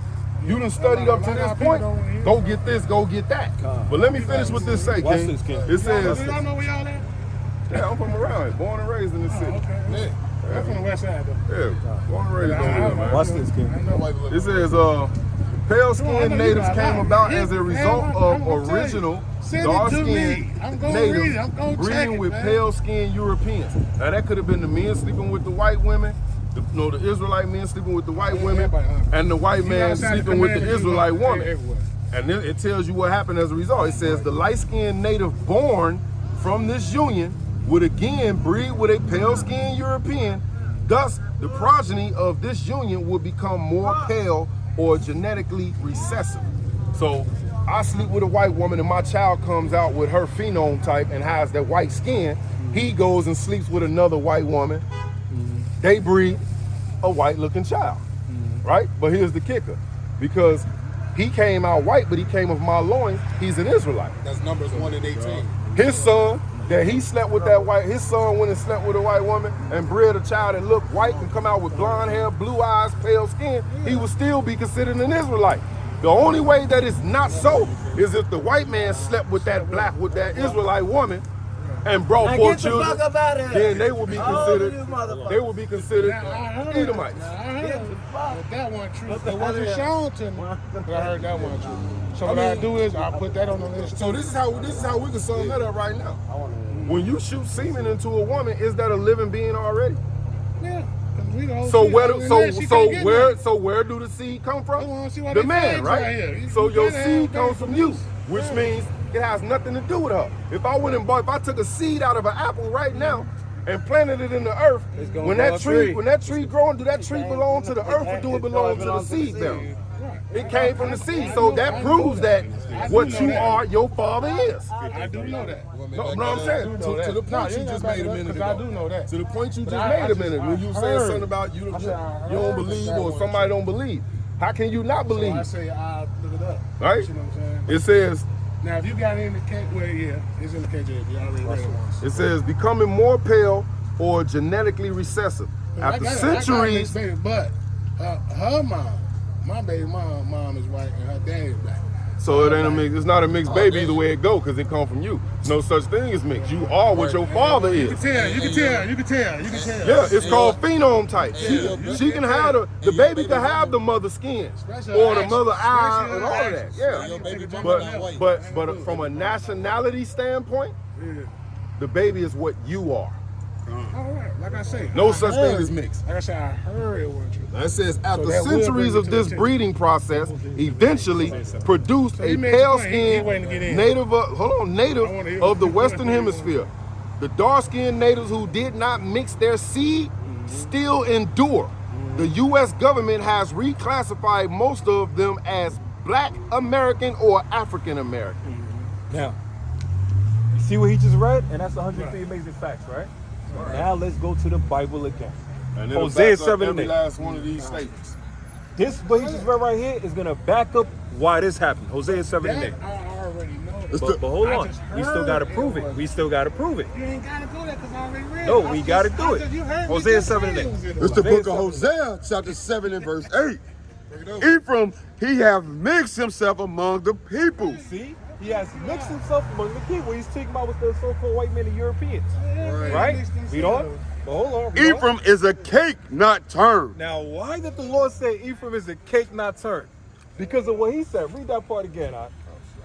You done studied up to this point, go get this, go get that. But let me finish with this say, King. It says, do y'all know where y'all at? yeah, I'm from around here, born and raised in this city. Okay. I'm from the west side though. Yeah, born and raised over here, man. Watch this, King. It says, pale-skinned natives came about as a result of original dark-skinned natives breeding with pale-skinned Europeans. Now that could have been the men sleeping with the white women, the Israelite men sleeping with the white women, and the white man sleeping with the Israelite woman. And then it tells you what happened as a result. It says the light-skinned native born from this union would again breed with a pale-skinned European. Thus, the progeny of this union would become more pale or genetically recessive. So I sleep with a white woman and my child comes out with her phenome type and has that white skin. He goes and sleeps with another white woman. They breed a white looking child, right? But here's the kicker, because he came out white, but he came of my loins, he's an Israelite. That's Numbers 1 and 18. His son, that he slept with that white, his son went and slept with a white woman and bred a child that looked white and come out with blonde hair, blue eyes, pale skin, he would still be considered an Israelite. The only way that it's not so is if the white man slept with that Israelite woman and brought four children, then they would be considered Edomites. That one true. It wasn't shown to me, but I heard that one true. So what I do is I put that on the list. So this is how we can sum that up right now. When you shoot semen into a woman, is that a living being already? Yeah. So where do the seed come from? The man, right? So your seed comes from you, which means it has nothing to do with her. If I took a seed out of an apple right now and planted it in the earth, when that tree growing, do that tree belong to the earth or do it belong to the seed bearer? It came from the seed, so that proves that what you are, your father is. I do know that. No, I'm saying to the point you just made a minute ago. I do know that. To the point you just made a minute when you said something about you don't believe or somebody don't believe. How can you not believe? So I say I look it up. Right? You see what I'm saying? It says. Now if you got in the cake, well yeah, it's in the KJV. You already read it once. It says becoming more pale or genetically recessive after centuries. But her mom. My baby mom is white and her dad is black. So it ain't a mix. It's not a mixed baby either way it go, because it come from you. No such thing as mixed. You are what your father is. You can tell. Yeah, it's called phenome type. She can have the baby can have the mother skin or the mother eye and all of that. Yeah. But from a nationality standpoint, the baby is what you are. All right, like I say, no such thing as mixed. Like I said, I heard it wasn't true. Now it says after centuries of this breeding process, eventually produced a pale-skinned native of the Western Hemisphere. The dark-skinned natives who did not mix their seed still endure. The U.S. government has reclassified most of them as Black American or African American. Now, You see what he just read? And that's 103 amazing facts, right? Now let's go to the Bible again. And it'll Hosea back up 7 and every 8. last one of these statements. This what he just read right here is gonna back up why this happened. Hosea 7 and 8. That I already know. But hold I on. just We still gotta heard prove it it. was- We still gotta prove it. You ain't gotta do that because I already read No, it. we gotta do it. Hosea 7 and 8. It's the Hosea book of 7. Hosea, chapter 7 and verse 8. Ephraim, he have mixed himself among the people. See? He has mixed himself among the people. He's speaking about with the so-called white men and Europeans. Right? Read on. But hold on. Read on. Ephraim is a cake not turned. Now, why did the Lord say Ephraim is a cake not turned? Because of what he said. Read that part again.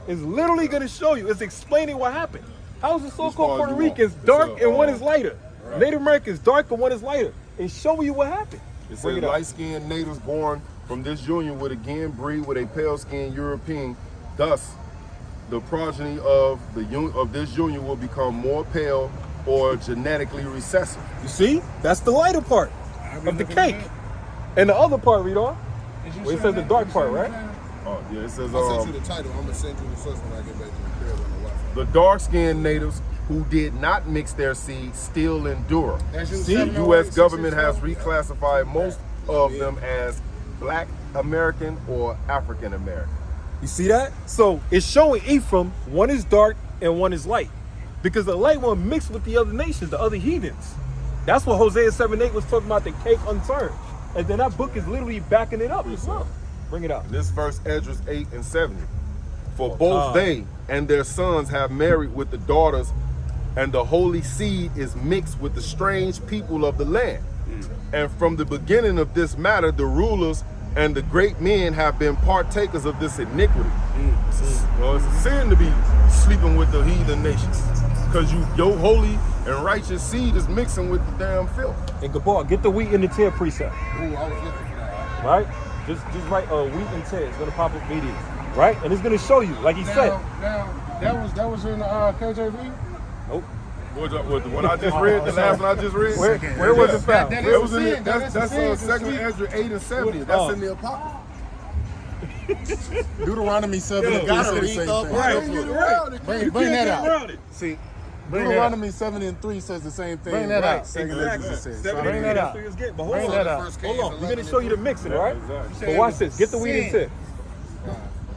It's literally going to show you. It's explaining what happened. How is the so-called Puerto Ricans dark and one is lighter? Native Americans dark and one is lighter. It's showing you what happened. It Bring says it up. light-skinned natives born from this union would again breed with a pale-skinned European. Thus, the progeny of this union will become more pale or genetically recessive. You see? That's the lighter part of the cake. And the other part, read on. Where it says the dark part, right? Oh yeah, it says I sent you the title. I'm gonna send you the source when I get back to the crib on the WhatsApp. the dark-skinned natives who did not mix their seeds still endure. See? The U.S. government has reclassified most of them as Black American or African American. You see that? So it's showing Ephraim, one is dark and one is light. Because the light one mixed with the other nations, the other heathens. That's what Hosea 7:8 was talking about, the cake unturned. And then that book is literally backing it up as well. Bring it out. This verse, Esdras 8 and 70. For both they and their sons have married with the daughters, and the holy seed is mixed with the strange people of the land. And from the beginning of this matter, the rulers and the great men have been partakers of this iniquity. Well, it's a sin to be sleeping with the heathen nations, because your holy and righteous seed is mixing with the damn filth. And Gabor, get the wheat and the tear precept. Ooh, I was looking for that. Right? Just write wheat and tear. It's gonna pop up immediately. Right? And it's gonna show you, like he said. Now, that was in KJV? Nope. What I just read, the last one I just read. Where was it found? That It was in sin. the, that's That is a sin. second Ezra 8 and 70. That's in the Apocrypha. Deuteronomy 7 and 3 gotta say the read same the thing. Right. Bring that out. See, Bring that Deuteronomy 7 and 3 says the same thing. Bring that right? out. Second Exactly. Ezra says. Bring that out. But hold Bring on. that out. Hold on. We're gonna show you the mixing, right? Exactly. So watch this. Get the wheat and tear.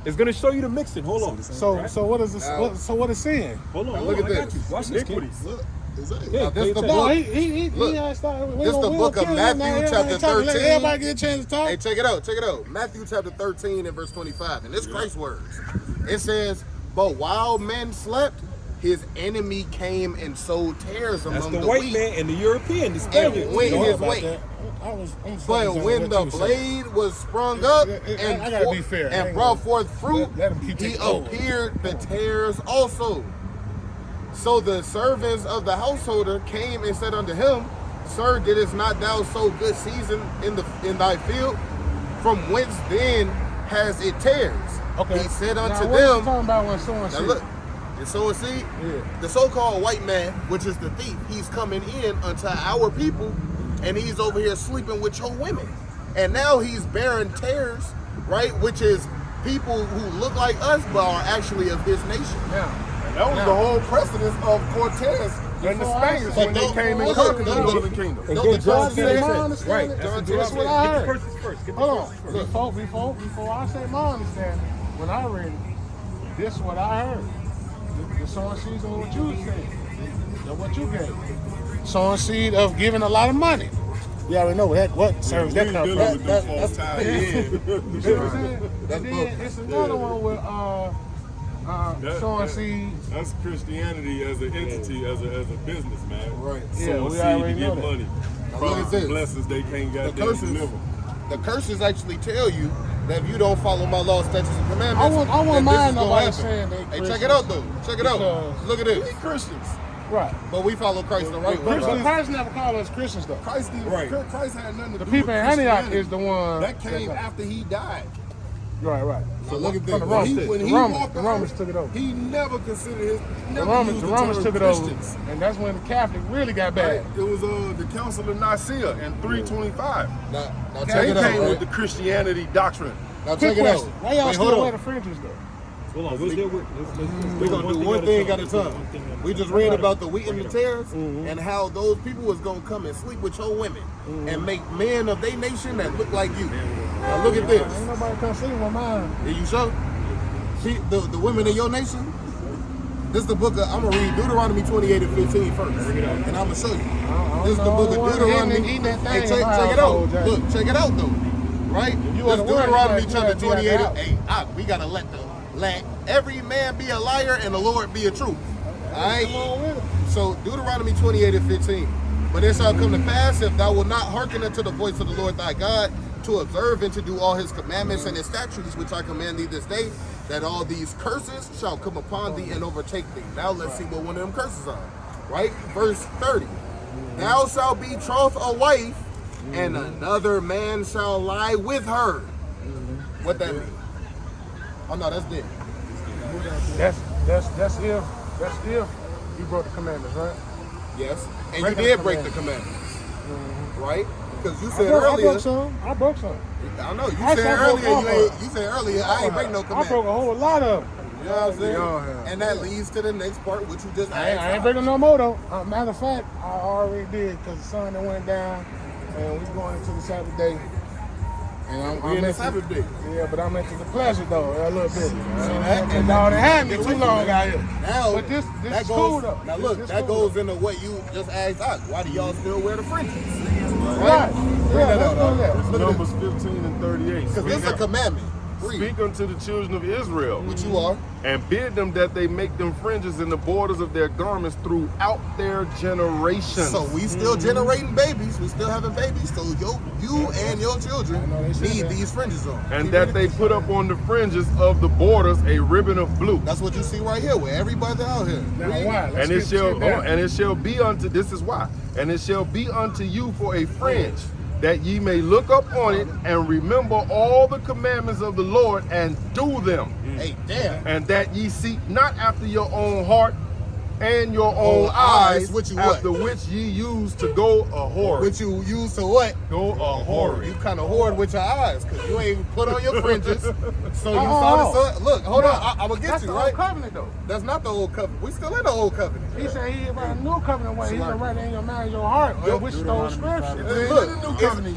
It's gonna show you the mixing. Hold on. So what is this? What is sin? Hold on. Look at I got this. you. Watch this, kid. Look, is that? Yeah, Now, this the pay No, book. he Look, has started. this the book of Matthew chapter 13. Let everybody get a chance to talk. Hey, check it out, check it out. Matthew chapter 13 and verse 25. And this Christ's words. It says, but while men slept, his enemy came and sowed tares That's among the white wheat. man and the European, the Spaniard. And went his About way. that. But when the blade was sprung up and, I gotta be fair. I and ain't brought gonna- forth fruit, let him keep he taking over. appeared the tares also. So the servants of the householder came and said unto him, Sir, didst not thou sow good season in thy field? From whence then has it tares? Okay. He said Now, unto what you them, talking about when someone now said, look, the sowing seed, the so-called white man, which is the thief, he's coming in unto our people, and he's over here sleeping with your women. And now he's bearing tares, right? Which is people who look like us, but are actually of his nation. now, That was the whole precedence of Cortez and the Spaniards when they came and conquered the Northern Kingdom. And No, get the John John 10 said- and 10. understanding. Right. John That's 10. what I Get the heard. verses first. Get the Hold verses on. first. Before I say my understanding, when I read it, this is what I heard. The sowing seed of what you said. Of what you gave. Sowing seed of giving a lot of money. You already know what service that comes from. Dealing with them false You ties. see what I'm saying? That's And then it's another one with sowing seed. That's Christianity as an entity, as a business, man. Right. Yeah, Sowing we seed already to know get that. money. Now look at this. Blessings they can't The goddamn curses, deliver. the curses actually tell you that if you don't follow my laws, statutes, and commandments, I wouldn't then this mind is gonna nobody happen. saying they Hey, Christians. check it out though. Check it out. Because- Look at We this. Christians. Right. But we follow Christ the right way. But Christians- Christ never called us Christians though. Christ had nothing to The do people with in Antioch Christianity. is the one That came after he died. Right. So look at this. From the Romans. When The he Romans- walked the the Romans earth, took it over. He never considered his. The Never Romans used took the it term over, Christians. and that's when the Catholic really got Right. bad. It was the Council of Nicaea in 325. Now They check it out. came with Right? the Christianity doctrine. Now Quick check it out. question: why y'all Wait, still hold wear on. the fringes though? Hold on, we're gonna do one thing at a time. We just read about the wheat and the tares and how those people was gonna come and sleep with your women and make men of their nation that look like you. Now look at this. Ain't nobody come sleep with mine. Are you sure? See the women in your nation? This is the book of, I'm gonna read Deuteronomy 28 and 15 first. And I'm gonna show you. This is the book of Deuteronomy. Hey, check it out. Look, check it out though. Right? This Deuteronomy chapter 28. Hey, we gotta let every man be a liar and the Lord be a truth. Alright? So Deuteronomy 28 and 15. But it shall come to pass if thou wilt not hearken unto the voice of the Lord thy God, to observe and to do all his commandments and his statutes which I command thee this day, that all these curses shall come upon thee and overtake thee. Now let's see what one of them curses are. Right? Verse 30. Thou shalt betroth a wife, and another man shall lie with her. What that mean? Oh no, that's dead. That's if you broke the commandments, right? Yes. And you did break the commandments. Right? Because you said I earlier. I broke some. I know. You said earlier I ain't break no commandments. I broke a whole lot of them. You know what I'm saying? And that leads to the next part, which you just asked. I ain't breaking no more though. Matter of fact, I already did because the sun that went down and we going into the Sabbath day. And I'm in the Sabbath day. Yeah, but I'm into the pleasure though, a little bit. And dog, they had me too long out here. Now, but this that is goes, cool though. Now look, that goes into what you just asked us. Why do y'all still wear the fringes? Right. Yeah, let's do that. Numbers 15 and 38. Because this is a commandment. Speak unto the children of Israel, which you are, and bid them that they make them fringes in the borders of their garments throughout their generations. So we still generating babies. We still having babies. So you and your children need these fringes on. And that they put up on the fringes of the borders a ribbon of blue. That's what you see right here with everybody out here. Now why? And it shall be unto, this is why, and it shall be unto you for a fringe, that ye may look up on it and remember all the commandments of the Lord and do them. Hey, damn. And that ye seek not after your own heart and your own eyes, after which ye use to go a whore. Which you use to what? Go a whore. You kind of whored with your eyes because you ain't put on your fringes. So you saw the sun. Look, hold on. I'm going to get you, right? That's the old covenant though. That's not the old covenant. We still in the old covenant. He said he about a new covenant way. He's going to write in your mind, your heart, which is those scriptures. Look,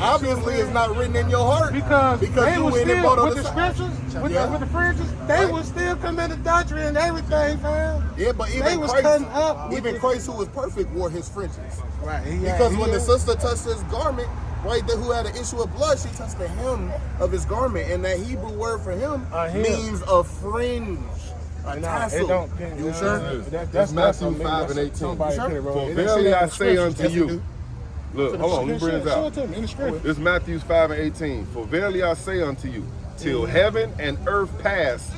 obviously it's not written in your heart. Because they you was went and still, bought with the scriptures, with the fringes, they was still committing adultery and everything, fam. Yeah, but they was cutting up. Even Christ, who was perfect, wore his fringes. Right. Because when the sister touched his garment, right there, who had an issue of blood, she touched the hem of his garment. And that Hebrew word for him means a fringe. A tassel. You sure? That's Matthew 5 and 18. For verily I say unto you. Look, hold on, let me bring this out. This is Matthew 5 and 18. For verily I say unto you, till heaven and earth pass.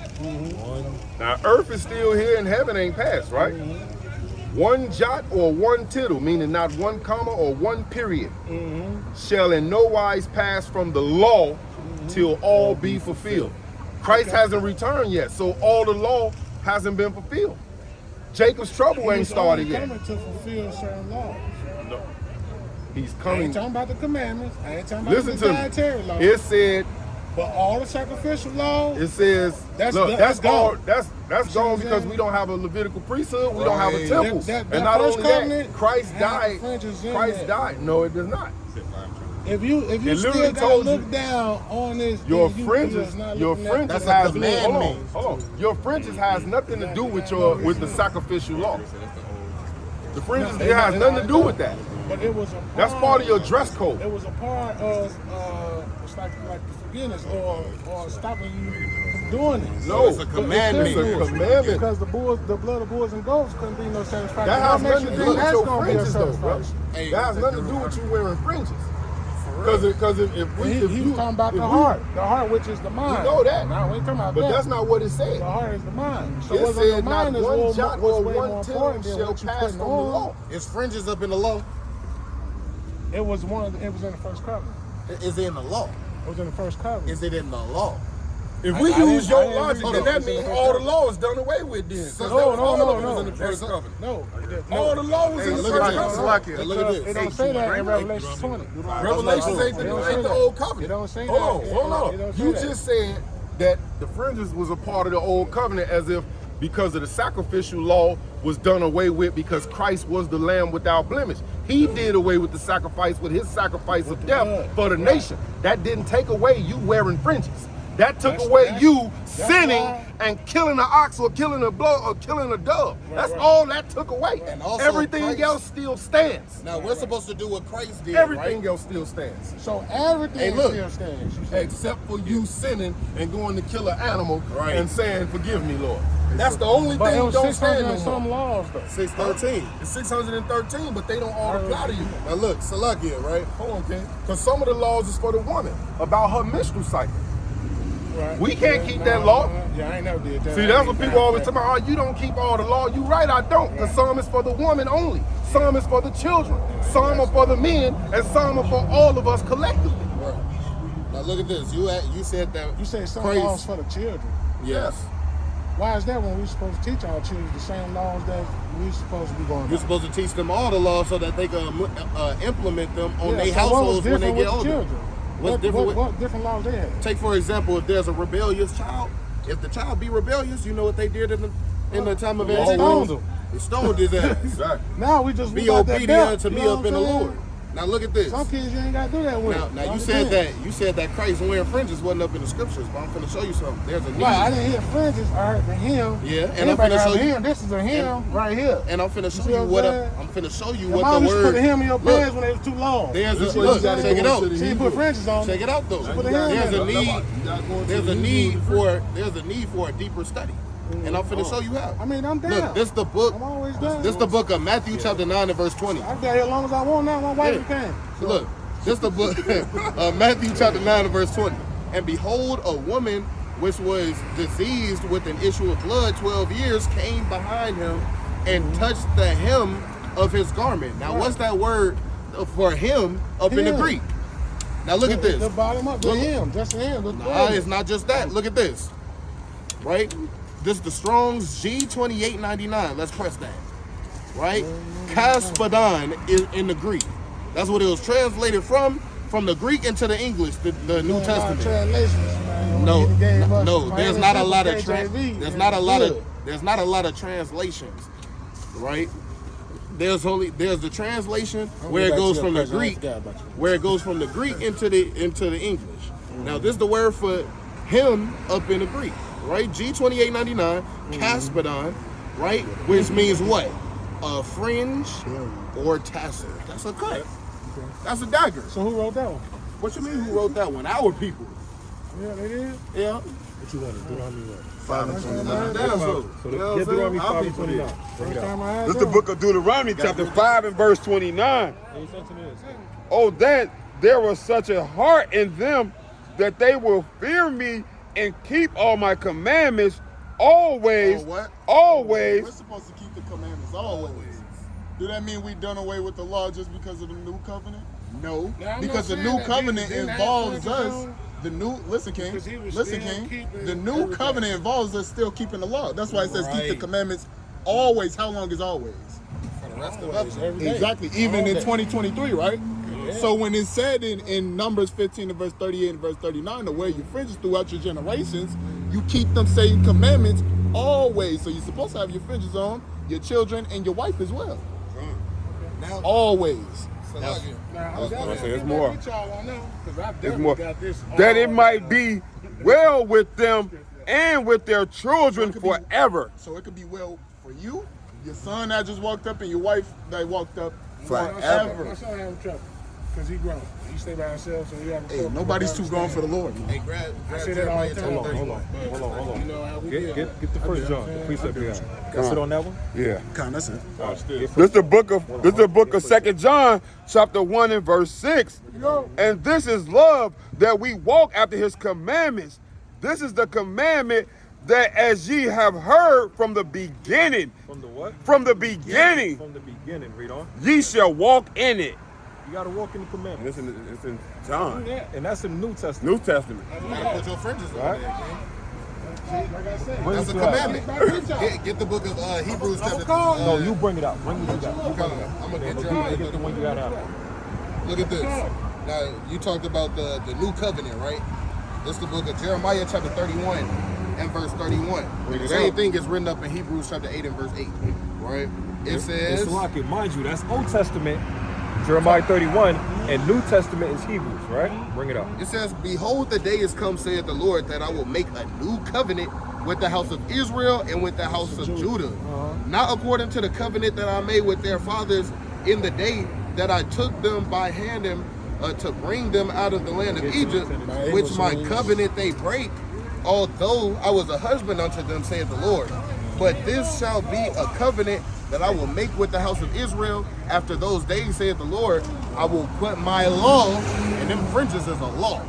Now earth is still here and heaven ain't passed, right? One jot or one tittle, meaning not one comma or one period, shall in no wise pass from the law till all be fulfilled. Christ hasn't returned yet, so all the law hasn't been fulfilled. Jacob's trouble ain't started yet. He's coming to fulfill certain laws. No. He's coming. I ain't talking about the commandments. I ain't talking about Listen the to dietary laws. It said. But all the sacrificial laws. It says that's gone because we don't have a Levitical priesthood. We don't have a temple. And not only that, Christ died. Christ died. No, it does not. If you still gotta look down on this, your fringes has Your fringes has nothing to do with the sacrificial law. The fringes has nothing to do with that. But it was that's part of your dress code. It was a part of it's like the forgiveness or stopping you from doing it. No, it's a commandment. It's a commandment. Because the blood of bulls and goats couldn't be no satisfaction. That has nothing to do with your fringes, though, bro. That has nothing to do with you wearing fringes. Because if he was talking about the heart which is the mind. We know that. No, we ain't talking about that. But that's not what it said. The heart is the mind. So it said not is one jot or way one more tittle important than shall what you pass putting from the on. law. Is fringes up in the law? It was it was in the first covenant. Is it in the law? It was in the first covenant. Is it in the law? If we use your logic, then that means all the law is done away with then. No. In the first covenant. No. All the law was in the first covenant. Look at this. It don't say that in Revelation 20. Revelations ain't the old covenant. It don't say that. Hold on. You just said that the fringes was a part of the old covenant, as if because of the sacrificial law was done away with because Christ was the lamb without blemish. He did away with the sacrifice with his sacrifice of death for the nation. That didn't take away you wearing fringes. That took away you sinning and killing an ox or killing a blow or killing a dove. That's all that took away. And also everything Christ, else still stands. Now we're supposed to do what Christ did, Everything right? else still stands. So everything Hey, look. still stands. Except for you sinning and going to kill an animal Right. and saying, "Forgive me, Lord." That's the only But thing it that was don't 600 stand and no some more. laws though. 613. It's 613, but they don't all apply to you. Now look, Salakia, right? Hold on, King. Because some of the laws is for the woman about her menstrual cycle. Right. We can't keep that law. Yeah, I ain't never did that. See, that's what people always talk about. Oh, you don't keep all the law. You right, I don't. Because some is for the woman only. Some is for the children. Some are for the men, and some are for all of us collectively. Right. Now look at this. You said that You say some Christ- laws for the children. Yes. Why is that when we're supposed to teach our children the same laws that we're supposed to be going You're by? supposed to teach them all the laws so that they can implement them on their so what was households when they different get with older. children? What's different with- What different laws they have? Take for example, if there's a rebellious child, if the child be rebellious, you know what they did in the time of They antiquity? stoned him. They stoned his ass. Exactly. Now we just Be whip out that obedient belt, to you me know up what in the I'm saying? Lord. Now look at this. Some kids you ain't got to do that with. Now you said that Christ wearing fringes wasn't up in the scriptures, but I'm finna show you something. There's a need. Right, I didn't hear fringes. I heard the hymn. Yeah, and I'm Everybody finna show heard the you- hymn. This is a hymn right here. And I'm finna see show you what what I'm I'm finna show you Your what mom the used to word. put the hymn in your Look, pants when it was too long. there's This a way you look, gotta check it go out. to the She didn't put fringes on. Check it out though. Put the hymn There's in. a need. You gotta go to There's the a Hebrew need for a deeper study, and I'm finna show you how. I mean, I'm down. Look, this the book. I'm always down. This the book of Matthew chapter 9 and verse 20. I got here as long as I want now. My wife Yeah. can. So, Look, this the book of Matthew chapter 9 and verse 20. And behold, a woman which was diseased with an issue of blood 12 years came behind him and touched the hem of his garment. Now, what's that word for him up in the Him. Greek? Now look at this. The bottom up, the Look. hymn, just the hymn. The Nah, it's not just that. Look at this. Right? This is the Strong's G2899. Let's press that. Right? Kaspadon is in the Greek. That's what it was translated from the Greek into the English, the New Testament. No, there's not a lot of there's not a lot of translations, right? There's the translation where it goes from the Greek into the English. Now this is the word for him up in the Greek, right? G2899, Kaspadon, right? Which means what? A fringe or tassel. That's a cut. That's a dagger. So who wrote that one? What you mean who wrote that one? Our people. Yeah, they did. Yeah. What you wanted? Deuteronomy what? 5 and 29. Damn, so. So You know what get I'm Deuteronomy saying? 5 and 29. Bring it First out. time I had This is the that book of Deuteronomy, chapter 5 and verse 29. Hey, something is. Oh, that there was such a heart in them that they will fear me and keep all my commandments always, Oh, what? always. We're supposed to keep the commandments always. Do that mean we done away with the law just because of the new covenant? No, Now, I'm because not the saying new that covenant Jesus didn't involves have us. fringes The new, listen, King, Because he was listen, still King. keeping The new everything. covenant involves us still keeping the law. That's why it says keep the Right. commandments always. How long is always? For the rest of Always, us. every day. Exactly. Even All in day. 2023, right? So when it's said in Numbers 15 and verse 38 and verse 39 to wear your fringes throughout your generations, you keep them same commandments always. So you're supposed to have your fringes on, your children, and your wife as well. Now, Always. Salakia. Now, I'm gonna say it's more. With y'all on that, 'cause I It's definitely more got this that it all- might be well with them and with their children forever. So it could be well for you, your son that just walked up, and your wife that walked up My forever. son having trouble because he grown. He stay by himself, so he have a Hey, trouble. nobody's too grown for the Lord. Hey, grab I say that all the time. Hold on. You know how we Get get. the first John, the precept here. Can I sit on that one? Yeah. Con, that's it. This is the book of 2 John, chapter 1 and verse 6. And this is love, that we walk after his commandments. This is the commandment that as ye have heard from the beginning, From the what? from the beginning, From the beginning. Read on. ye shall walk in it. You got to walk in the commandments. It's in John, And that's in the New Testament. New Testament. You gotta put your fringes on Right. there, King. Like I said, Bring That's it a to us. commandment. Get the book of Hebrews chapter. No, you bring it out. Bring it out. I'm gonna get Get the one you got out. Look at this. Now you talked about the new covenant, right? This is the book of Jeremiah chapter 31 and verse 31. The same thing is written up in Hebrews chapter 8 and verse 8. Right? It says... It's like it, mind you, that's Old Testament, Jeremiah 31, and New Testament is Hebrews, right? Bring it up. It says, behold, the day is come, saith the Lord, that I will make a new covenant with the house of Israel and with the house of Judah. Not according to the covenant that I made with their fathers in the day that I took them by hand and to bring them out of the land of Egypt, which my covenant they break, although I was a husband unto them, saith the Lord. But this shall be a covenant that I will make with the house of Israel after those days, saith the Lord. I will put my law, and them fringes is a law.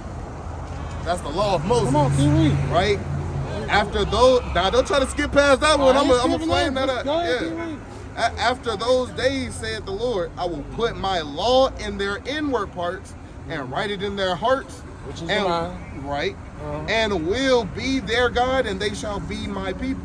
That's the law of Moses. Come on, keep reading. Right? After those, now don't try to skip past that one. I'm gonna flame that up. Go ahead, keep Yeah. reading. After those days, saith the Lord, I will put my law in their inward parts and write it in their hearts. Which is and, mine. right? And will be their God, and they shall be my people.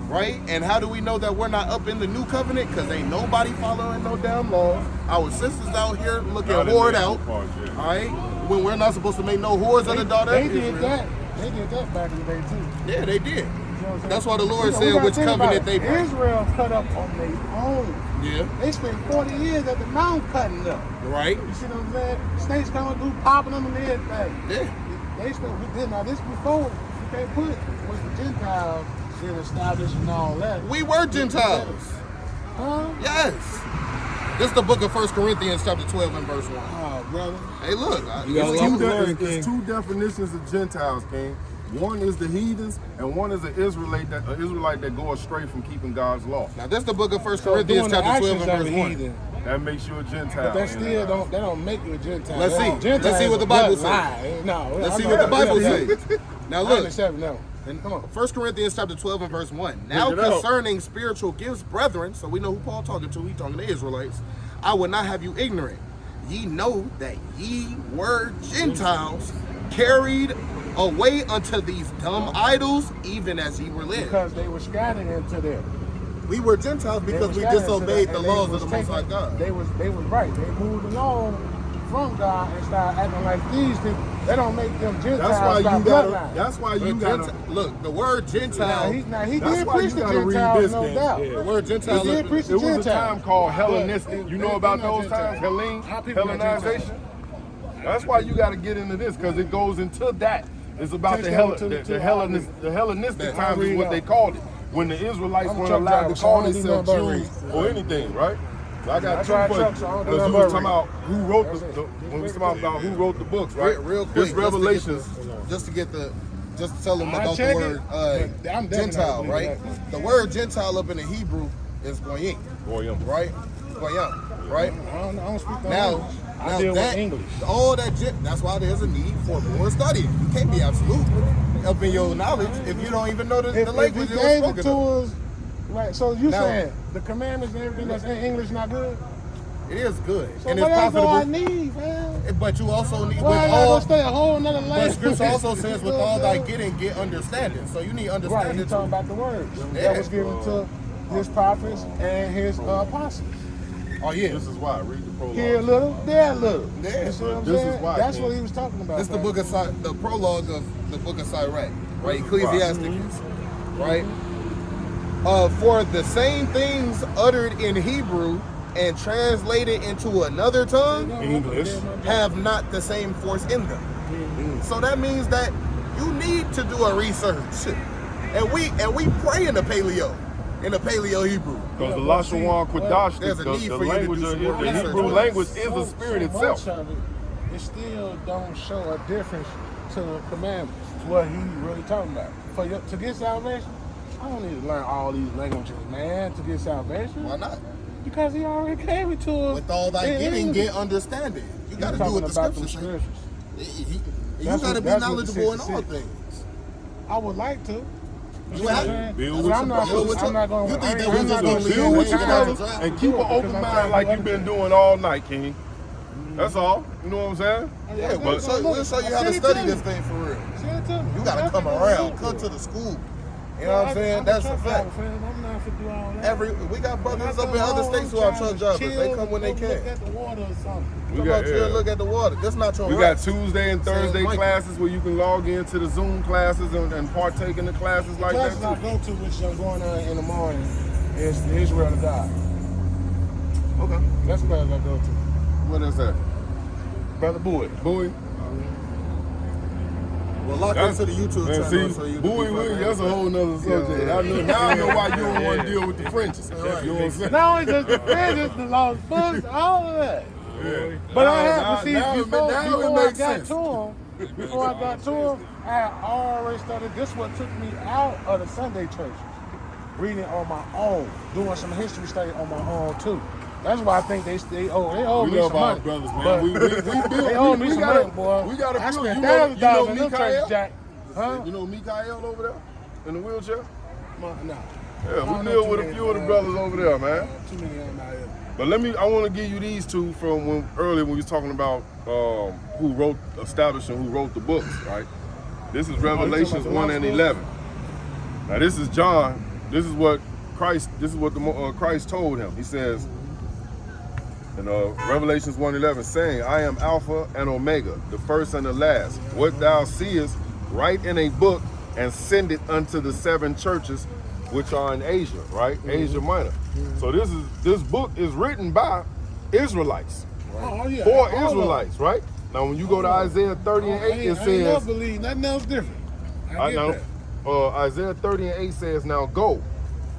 Right? And how do we know that we're not up in the new covenant? Because ain't nobody following no damn laws. Our sisters out here looking whored out. All right? When we're not supposed to make no whores of the daughter. They did that. They did that back in the day too. Yeah, they did. You know what I'm saying? That's why the Lord We said gotta which think about covenant it. they break. Israel cut up on their own. Yeah. They spent 40 years at the mount cutting up. Right? You see what I'm saying? Snakes coming through, popping them and everything. Yeah. They spent, now this before, you can't put was the Gentiles then established and all that. We were Gentiles. Huh? Yes. This is the book of 1 Corinthians chapter 12 and verse 1. Oh, brother. Hey, look. There's two definitions of Gentiles, King. One is the heathens, and one is an Israelite that go astray from keeping God's law. Now, this is the book of 1 So Corinthians doing the chapter 12 and actions verse of 1. heathen, That makes you a Gentile. but that still they don't make you a Gentile. Let's see. Gentiles Let's see what the Bible says. lie. No, Let's I see know what the that. Bible Yeah, says. Now, I look. understand now. And come on. 1 Corinthians chapter 12 and verse 1. Now Pick it up. concerning spiritual gifts, brethren, so we know who Paul talking to. He talking to Israelites. I would not have you ignorant. Ye know that ye were Gentiles, carried away unto these dumb idols, even as ye were led. Because they were scattered into them. We were Gentiles They because were we scattered disobeyed into the them, and laws they of the was Most High taken- God. They was right. They moved along from God and started acting like these people. They don't make them Gentiles. That's why by you gotta. bloodline. That's why But you gotta. look, the word Now Gentile. he That's did why preach you the gotta read Gentiles, this, no King. doubt. The word Gentile. He did preach the It was a Gentiles. time called Hellenistic. But You know about they're not those times? Gentiles. How people not Hellenization. That's why you got to get into this, because it goes into that. It's about Text the, that one to the Hellenistic Man, times read is it what out. they called it. When the Israelites I'm a weren't truck allowed driver, to so I call don't do themselves nothing but Jews read. or anything, right? So I got I two tried for you. trucks, so I don't do Because nothing we was but talking about who wrote That's the it. when we was talking about who wrote the books, right? Real quick. This Revelations. Just to tell them I about the check word it, but I'm definitely Gentile, not right? believing that. The word Gentile up in the Hebrew is goyim, Goyim. right? Goyim, right? I don't speak no Now, English. I deal that, with English. all that, that's why there's a need for more studying. You can't be absolute up in your knowledge if you don't even know the If language he it was gave it spoken to of. us, right? So you Now- saying the commandments and everything that's in English not good? It is good, So and it's what else do I profitable. need, man? But you also need, Why I with gotta all, go stay a whole nother but language? Scripture also says, with all thy getting, get understanding. So you need Right, understanding. he's talking about the words Yeah. that was given to his prophets and his apostles. Oh yeah, This is why. Read the prologue. Here a little, there a little. Yeah, You see what I'm this is saying? why, That's King. what he was talking about. this is the man. book of the prologue of the book of Sirach, right? Ecclesiasticus, right? For the same things uttered in Hebrew and translated into another tongue English. have not the same force in them. So that means that you need to do a research, and we pray in the Paleo Hebrew. Because the Lashawan Kodash, there's a need the for you to language, do some more the research. Hebrew language is So- the spirit so itself. much of it still don't show a difference to the commandments. What he really talking about. To get salvation, I don't need to learn all these languages, man, to get salvation. Why not? Because he already gave it to us. With all thy in getting, English. get understanding. You got to He's do what the talking about scriptures them say. scriptures. You That's got to what- be that's what knowledgeable in the all 66 things. I would like to. You have But Build I'm with not your gonna. brothers. I'm not gonna. You think that I'm we not just gonna gonna leave Deal with your time brothers to and keep an because open I'm mind trying like to you've been doing all night, King. That's all. You know what I'm saying? Yeah, we'll show you how to study this thing for real. Send it to me. You got to come around. Come to the school. You know what I'm saying? That's a fact. I'm not for do all that. We got brothers up in other states who are truck drivers. They come when they can. Look at the water or something. Come out here and look at the water. That's not your We right. got Tuesday and Thursday classes where you can log into the Zoom classes and partake in the classes like that Classes I too. go to, which I'm going on in the morning, is the Israel of God. Okay. That's the class I go to. What is that? Brother Bowie. Bowie? Well, lock into the YouTube Man, channel see, so you Bowie, that's a whole nother subject. Now I know why you don't want to deal with the Frenches. You know what I'm saying? Not only just the fringes, the lost books, all of that. Yeah. But I had to see now before it I makes got sense. to him. Before I got to him, I had already started. This what took me out of the Sunday churches, reading on my own, doing some history study on my own too. That's why I think they owe We me love some our money. brothers, man. But They owe me some money, boy. We got a I few. spent You thousands of dollars in them Mikael? churches, Jack. Huh? You know Mikael over there in the wheelchair? No. Yeah, we deal with a few of the brothers over there, man. Too many of them out here. But I want to give you these two from earlier when we was talking about who established and who wrote the books, right? This is Revelations 1 and 11. Now this is John. This is what Christ told him. He says in Revelations 1:11, saying, I am Alpha and Omega, the first and the last. What thou seest, write in a book and send it unto the 7 churches which are in Asia, right? Asia Minor. So this book is written by Israelites. Oh, yeah. For Israelites, right? Now when you go to Isaiah 30 and 8, it I ain't says, never believe nothing else different. I get that. Isaiah 30 and 8 says, now go,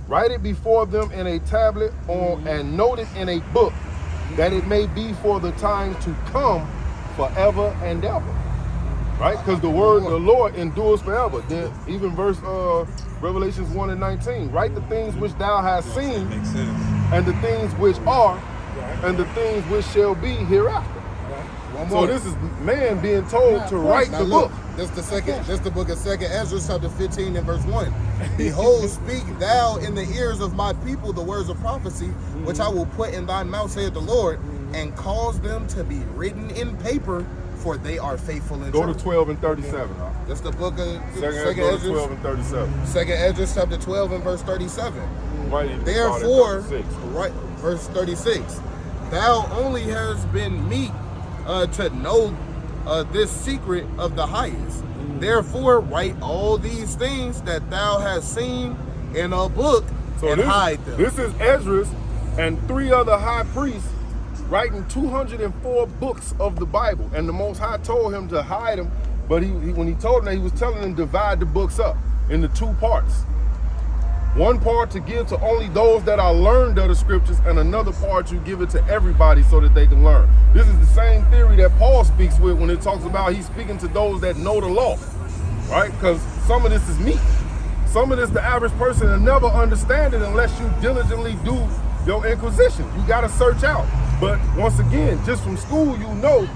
write it before them in a tablet and note it in a book, that it may be for the time to come forever and ever. Right? Because the word of the Lord endures forever. Then even verse Revelations 1 and 19. Write the things which thou hast seen, and the things which are, and the things which shall be hereafter. So this is man being told to write the book. This the book of 2nd Ezra, chapter 15 and verse 1. Behold, speak thou in the ears of my people the words of prophecy, which I will put in thy mouth, saith the Lord, and cause them to be written in paper, for they are faithful and Go true. to 12 and 37. That's the book of 2nd Ezra, Ezra 12 and 37. 2nd Ezra, chapter 12 and verse 37. Right, Therefore, 36. right, verse 36. Thou only has been meet to know this secret of the highest. Therefore, write all these things that thou hast seen in a book and hide them. This is Ezra and 3 other high priests writing 204 books of the Bible. And the Most High told him to hide them, but when he told them that, he was telling them to divide the books up into 2 parts. One part to give to only those that are learned of the scriptures, and another part you give it to everybody so that they can learn. This is the same theory that Paul speaks with when it talks about he's speaking to those that know the law, right? Because some of this is meat. Some of this the average person will never understand it unless you diligently do your inquisition. You got to search out. But once again, just from school, you know,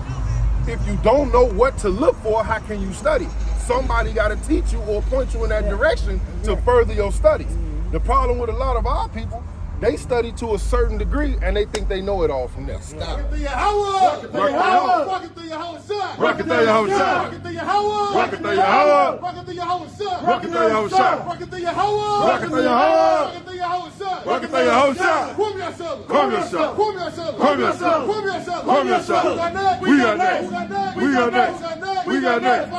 if you don't know what to look for, how can you study? Somebody got to teach you or point you in that direction to further your studies. The problem with a lot of our people, they study to a certain degree and they think they know it all from there. Stop. Rocket through your house. Rocket through your house. Rocket through your house. Rocket through your house. Rocket through your house. Rocket through your house. Rocket through your house. Rocket through your house. Rocket through your house. Rocket through your house. Rocket through your house. Come yourself. Come yourself. Come yourself. Come yourself. Come yourself. Come yourself. We got next. We got next. We got next.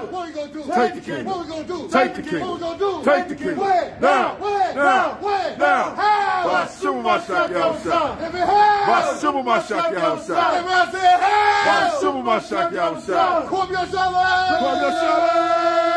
What we gonna do? Take the king. What we gonna do? Take the king. What we gonna do? Take the king. Where? Now. Where? Now. Where? Now. How? Bashuma Mashaki Yahushua. If it has. Bashuma Mashaki Yahushua. If I say how. Bashuma Mashaki Yahushua. Come yourself. Come yourself.